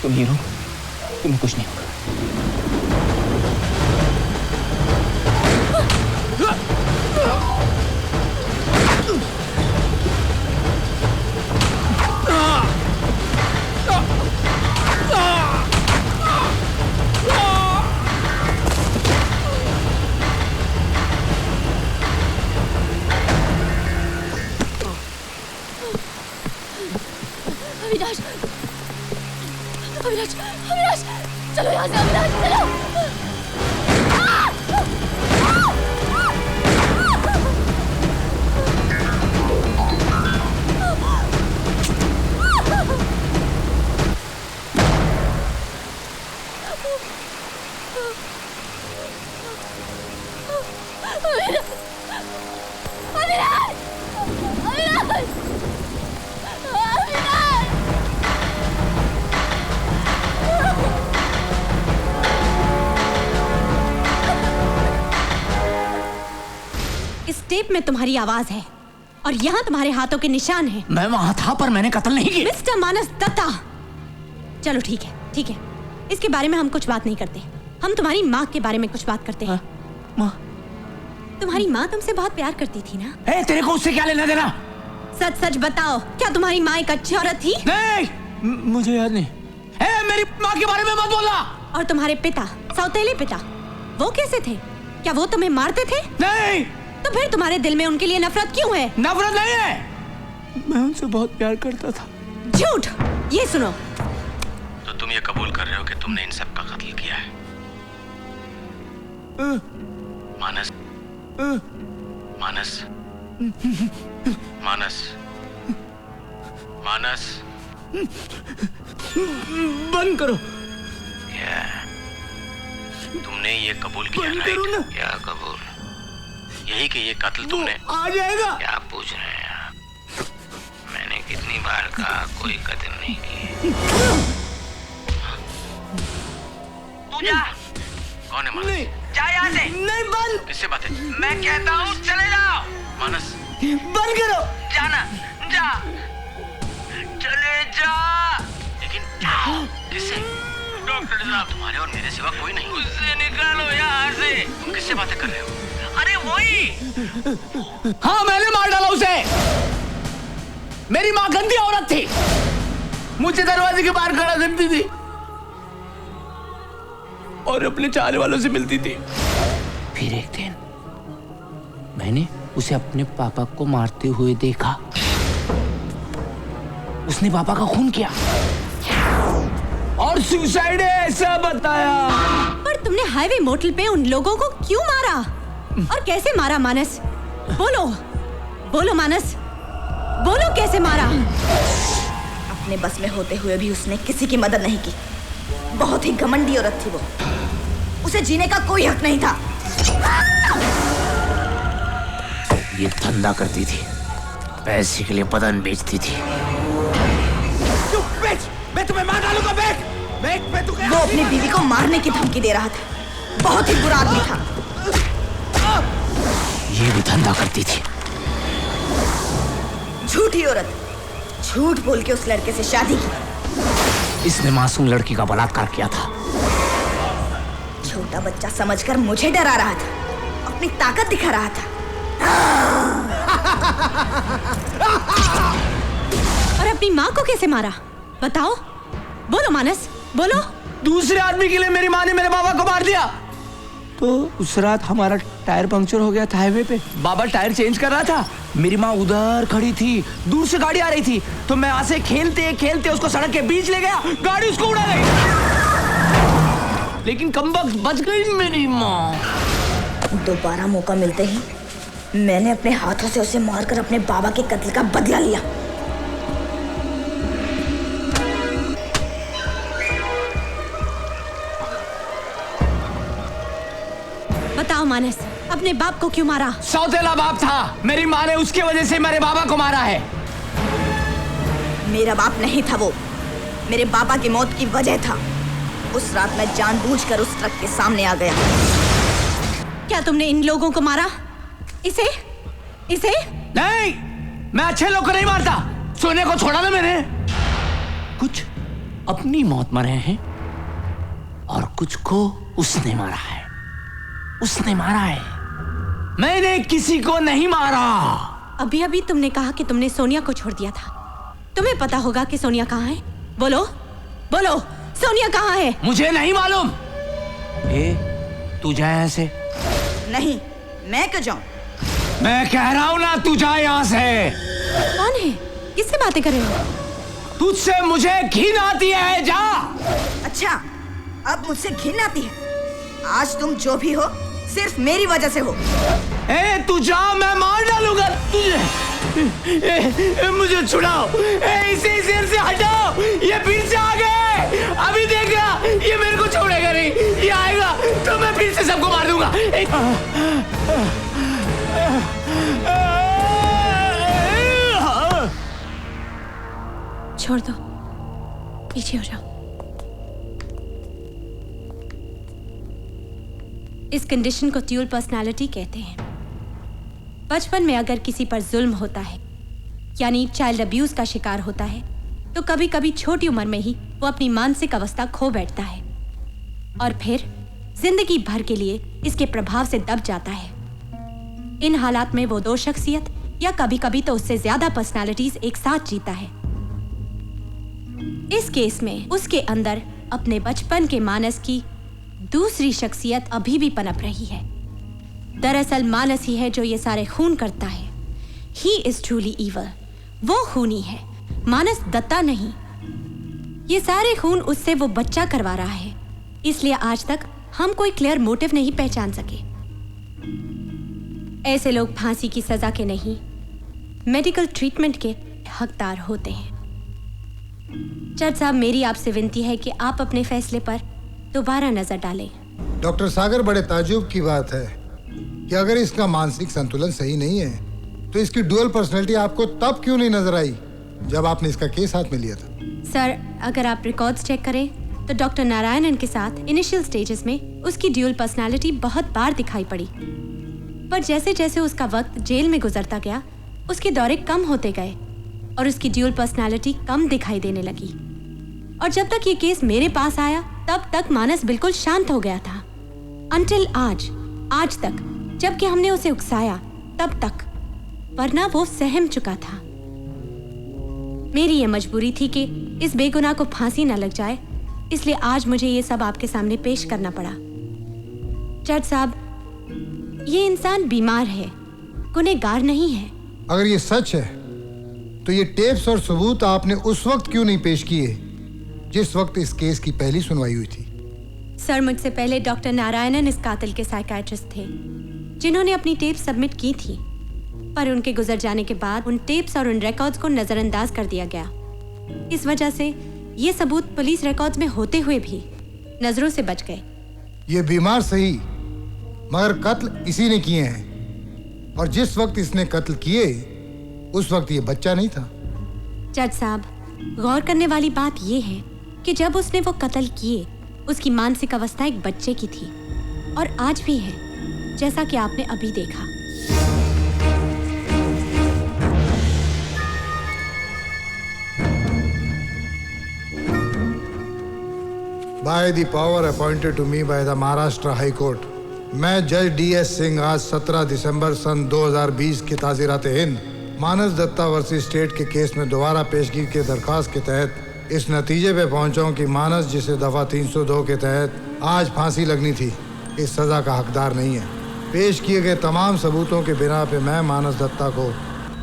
तुम हीरो, तुम्हें कुछ नहीं होगा। अविनाश, अविनाश, अविनाश, चलो यहाँ से, अविनाश, चलो। टेप में तुम्हारी आवाज है और यहाँ तुम्हारे हाथों के निशान हैं। मैं वहां था पर मैंने कत्ल नहीं किया। मिस्टर मानस दत्ता, चलो ठीक है, ठीक है, इसके बारे में हम कुछ बात नहीं करते। हम तुम्हारी माँ के बारे में कुछ बात करते हैं। माँ? तुम्हारी माँ तुमसे बहुत प्यार करती थी ना? तेरे को उससे क्या लेना देना? सच सच बताओ, क्या तुम्हारी माँ एक अच्छी औरत थी? नहीं, मुझे याद नहीं। मेरी माँ के बारे में मत बोलना। और तुम्हारे पिता, सौतेले पिता, वो कैसे थे? क्या वो तुम्हें मारते थे? नहीं, तो फिर तुम्हारे दिल में उनके लिए नफरत क्यों है? नफरत नहीं है, मैं उनसे बहुत प्यार करता था। झूठ। ये सुनो, तो तुम ये कबूल कर रहे हो कि तुमने इन सब का कत्ल किया है? मानस, मानस, मानस, मानस, बंद करो। क्या तुमने ये कबूल किया? राइट? क्या कबूल? यही कि ये कत्ल तुमने आ जाएगा। क्या पूछ रहे हैं आप? मैंने कितनी बार कहा कोई कत्ल नहीं किया। तू जा। कौन है मानस? जा यहाँ से। नहीं, बंद। किससे बात है? मैं कहता हूँ चले जाओ। मानस बंद करो। जाना, जा, चले जा। लेकिन जाओ। किससे? डॉक्टर साहब, तुम्हारे और मेरे सिवा कोई नहीं। उससे निकालो यहाँ से। तुम किससे बातें कर रहे हो? अरे वही। हाँ, मैंने मार डाला उसे। मेरी माँ गंदी औरत थी, मुझे दरवाजे के बाहर खड़ा करती थी और अपने चाहने वालों से मिलती थी। फिर एक दिन मैंने उसे अपने पापा को मारते हुए देखा। उसने पापा का खून किया और सुसाइड है ऐसा बताया। पर तुमने हाईवे मोटल पे उन लोगों को क्यों मारा और कैसे मारा? मानस बोलो, बोलो मानस, बोलो कैसे मारा? अपने बस में होते हुए भी उसने किसी की मदद नहीं की। बहुत ही घमंडी औरत थी वो। उसे जीने का कोई हक नहीं था। ये धंधा करती थी, पैसे के लिए बदन बेचती थी। बेच, मैं तुम्हें मार डालूंगा। बेच, मैं तुम्हें। वो अपनी बीवी को मारने की धमकी दे रहा था। बहुत ही बुरा आदमी था। ये भी धंधा करती थी। झूठी औरत, झूठ बोल के उस लड़के से शादी की। इसने मासूम लड़की का बलात्कार किया था। छोटा बच्चा समझकर मुझे डरा रहा था, अपनी ताकत दिखा रहा था। और अपनी माँ को कैसे मारा? बताओ, बोलो मानस, बोलो। दूसरे आदमी के लिए मेरी माँ ने मेरे बाबा को मार दिया। तो उस रात हमारा टायर पंक्चर हो गया था हाईवे पे। बाबा टायर चेंज कर रहा था, मेरी माँ उधर खड़ी थी, दूर से गाड़ी आ रही थी, तो मैं यहाँ से खेलते खेलते उसको सड़क के बीच ले गया। गाड़ी उसको उड़ा गई, लेकिन कमबख्त बच गई मेरी माँ। दोबारा मौका मिलते ही मैंने अपने हाथों से उसे मारकर अपने बाबा के कत्ल का बदला लिया। बताओ मानस, अपने बाप को क्यों मारा? सौतेला बाप था, मेरी माँ ने उसकी वजह से मेरे बाबा को मारा है। मेरा बाप नहीं था वो, मेरे बाबा की मौत की वजह था। उस रात मैं जानबूझकर उस ट्रक के सामने आ गया। क्या तुमने इन लोगों को मारा? इसे? नहीं, मैं अच्छे लोग को नहीं मारता। सोने को छोड़ा ना मैंने। कुछ अपनी मौत मरे हैं और कुछ को उसने मारा है। उसने मारा है, मैंने किसी को नहीं मारा। अभी अभी तुमने कहा कि तुमने सोनिया को छोड़ दिया था। तुम्हें पता होगा कि सोनिया कहाँ है? बोलो, बोलो, सोनिया कहाँ है? मुझे नहीं मालूम। तू जा यहाँ से। नहीं, मैं क्यों जाऊं? मैं कह रहा हूं ना, तू जा यहाँ से। कौन है? किससे बातें कर रहे हो? तुझसे मुझे घिन आती है, जा। अच्छा, अब मुझसे घिन आती है? आज तुम जो भी हो सिर्फ मेरी वजह से हो। तू जा, मैं मार डालूंगा तुझे। मुझे छुड़ाओ, इसे सिर से हटाओ। ये फिर से आ गए, अभी देखना, ये मेरे को छोड़ेगा नहीं। ये आएगा तो मैं फिर से सबको मार दूंगा। छोड़ दो, पीछे हो जाओ। इस कंडीशन को ड्यूल पर्सनालिटी कहते हैं। बचपन में अगर किसी पर जुल्म होता है, यानी चाइल्ड अब्यूज का शिकार होता है, तो कभी कभी छोटी उम्र में ही वो अपनी मानसिक अवस्था खो बैठता है और फिर जिंदगी भर के लिए इसके प्रभाव से दब जाता है। इन हालात में वो दो शख्सियत या कभी कभी तो उससे ज्यादा पर्सनालिटीज एक साथ जीता है। इस केस में उसके अंदर अपने बचपन के मानस की दूसरी शख्सियत अभी भी पनप रही है। दरअसल मानस ही है जो ये सारे खून करता है। He is truly evil. वो खूनी है, मानस दत्ता नहीं। ये सारे खून उससे वो बच्चा करवा रहा है, इसलिए आज तक हम कोई क्लियर मोटिव नहीं पहचान सके। ऐसे लोग फांसी की सजा के नहीं, मेडिकल ट्रीटमेंट के हकदार होते हैं। जज साहब, मेरी आपसे विनती है कि आप अपने फैसले पर दोबारा नजर डालें। डॉक्टर सागर, बड़े ताज्जुब की बात है कि अगर इसका मानसिक संतुलन सही नहीं है तो इसकी डुअल पर्सनैलिटी आपको तब क्यों नहीं नजर आई जब आपने इसका केस हाथ में लिया था? सर, अगर आप रिकॉर्ड्स चेक करें तो डॉक्टर नारायणन के साथ इनिशियल स्टेजेस में उसकी ड्यूअल पर्सनालिटी बहुत बार दिखाई पड़ी, पर जैसे जैसे उसका वक्त जेल में गुजरता गया उसके दौरे कम होते गए और उसकी ड्यूअल पर्सनालिटी कम दिखाई देने लगी। और जब तक ये केस मेरे पास आया तब तक मानस बिल्कुल शांत हो गया था, अंटिल आज तक, जबकि हमने उसे उकसाया तब तक, वरना वो सहम चुका था। मेरी ये मजबूरी थी कि इस बेगुनाह को फांसी न लग जाए, इसलिए आज मुझे ये सब आपके सामने पेश करना पड़ा। जज साहब, ये इंसान बीमार है, गुनहगार नहीं है। अगर ये सच है तो ये टेप्स और सबूत आपने उस वक्त क्यों नहीं पेश किए जिस वक्त इस केस की पहली सुनवाई हुई थी? सर, मुझसे पहले डॉक्टर नारायणन इस कातिल के साइकियाट्रिस्ट थे जिन्होंने अपनी टेप सबमिट की थी, पर उनके गुजर जाने के बाद उन टेप्स और उन रिकॉर्ड्स को नजरअंदाज कर दिया गया। इस वजह से ये सबूत पुलिस रिकॉर्ड्स में होते हुए भी नजरों से बच गए। ये बीमार सही, मगर कत्ल इसी ने किए हैं, और जिस वक्त इसने कत्ल किए उस वक्त ये बच्चा नहीं था। जज साहब, गौर करने वाली बात ये है कि जब उसने वो कत्ल किए उसकी मानसिक अवस्था एक बच्चे की थी, और आज भी है, जैसा कि आपने अभी देखा। By the power appointed to me by the Maharashtra High Court, मैं जज DS सिंह आज 17 दिसंबर सन 2020 की ताज़ीरात हिंद मानस दत्ता वर्सेस स्टेट के केस में दोबारा पेशगी के दरख्वास्त के तहत इस नतीजे पे पहुंचा हूं कि मानस, जिसे दफ़ा 302 के तहत आज फांसी लगनी थी, इस सज़ा का हकदार नहीं है। पेश किए गए तमाम सबूतों के बिना पे मैं मानस दत्ता को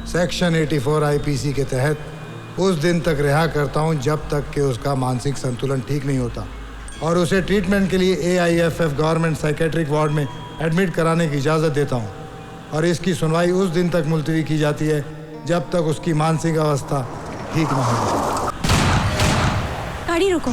सेक्शन 84 IPC के तहत उस दिन तक रिहा करता हूं जब तक कि उसका मानसिक संतुलन ठीक नहीं होता, और उसे ट्रीटमेंट के लिए AIFF गवर्नमेंट साइकेट्रिक वार्ड में एडमिट कराने की इजाज़त देता हूं, और इसकी सुनवाई उस दिन तक मुलतवी की जाती है जब तक उसकी मानसिक अवस्था ठीक न हो। गाड़ी रोको।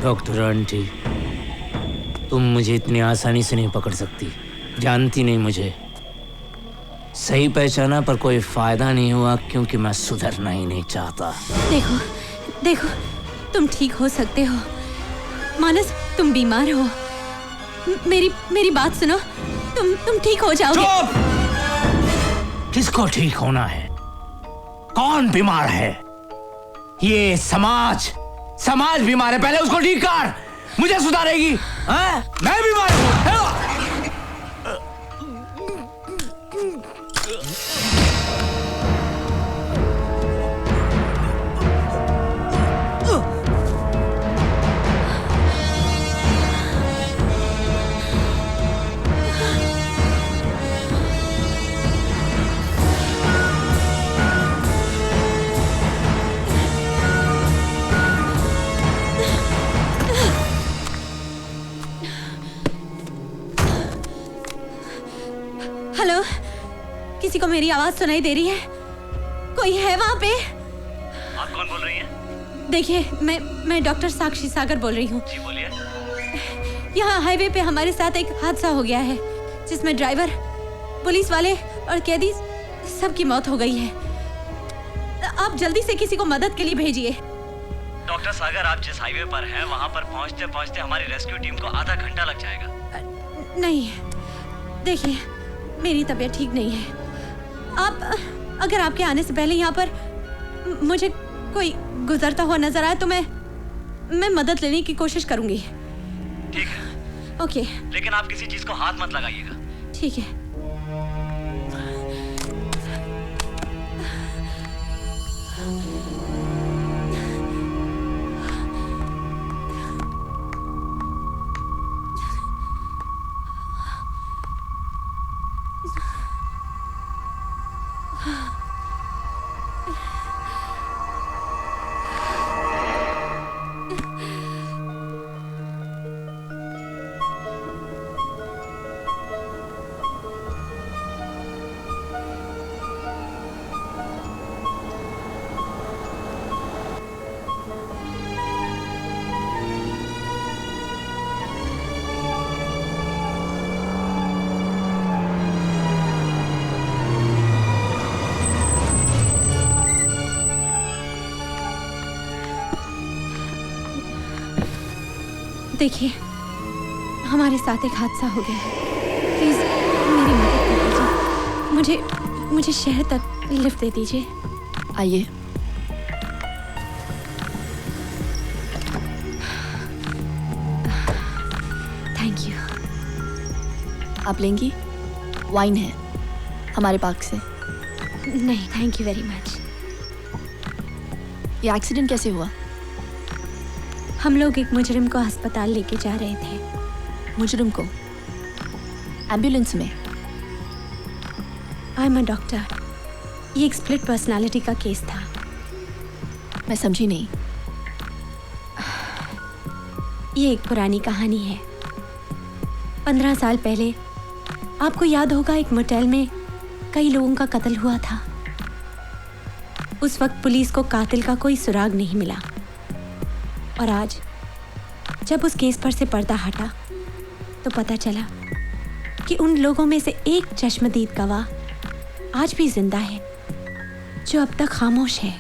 डॉक्टर आंटी, तुम मुझे इतनी आसानी से नहीं पकड़ सकती। जानती नहीं मुझे, सही पहचाना पर कोई फायदा नहीं हुआ क्योंकि मैं सुधरना ही नहीं चाहता। देखो, तुम ठीक हो सकते हो। मानस, तुम बीमार हो। मेरी बात सुनो, तुम ठीक हो जाओगे। चुप! किसको ठीक होना है? कौन बीमार है? ये समाज बीमार है। पहले उसको ठीक कर, मुझे सुधारेगी। मैं बीमार हूँ। हेलो, किसी को मेरी आवाज सुनाई दे रही है? कोई है वहाँ पे? आप कौन बोल रही हैं? देखिए, मैं डॉक्टर साक्षी सागर बोल रही हूँ। जी बोलिए। यहाँ हाईवे पे हमारे साथ एक हादसा हो गया है जिसमें ड्राइवर, पुलिस वाले और कैदी सबकी मौत हो गई है। आप जल्दी से किसी को मदद के लिए भेजिए। डॉक्टर सागर, आप जिस हाईवे पर हैं वहाँ पर पहुँचते पहुँचते हमारी रेस्क्यू टीम को आधा घंटा लग जाएगा। नहीं, देखिए, मेरी तबीयत ठीक नहीं है। आप अगर आपके आने से पहले यहाँ पर मुझे कोई गुजरता हुआ नजर आए तो मैं मदद लेने की कोशिश करूंगी। ठीक है। ओके लेकिन आप किसी चीज को हाथ मत लगाइएगा। ठीक है। देखिए, हमारे साथ एक हादसा हो गया है। प्लीज मेरी मदद कर दीजिए। मुझे शहर तक लिफ्ट दे दीजिए। आइए। Thank you. आप लेंगी? वाइन है हमारे पार्क से। नहीं, थैंक यू वेरी मच। ये एक्सीडेंट कैसे हुआ? हम लोग एक मुजरिम को अस्पताल लेके जा रहे थे। मुजरिम को एम्बुलेंस में? I am a doctor. ये एक स्प्लिट पर्सनालिटी का केस था। मैं समझी नहीं। ये एक पुरानी कहानी है। 15 साल पहले आपको याद होगा, एक मोटेल में कई लोगों का कत्ल हुआ था। उस वक्त पुलिस को कातिल का कोई सुराग नहीं मिला, और आज जब उस केस पर से पर्दा हटा तो पता चला कि उन लोगों में से एक चश्मदीद गवाह आज भी जिंदा है, जो अब तक खामोश है।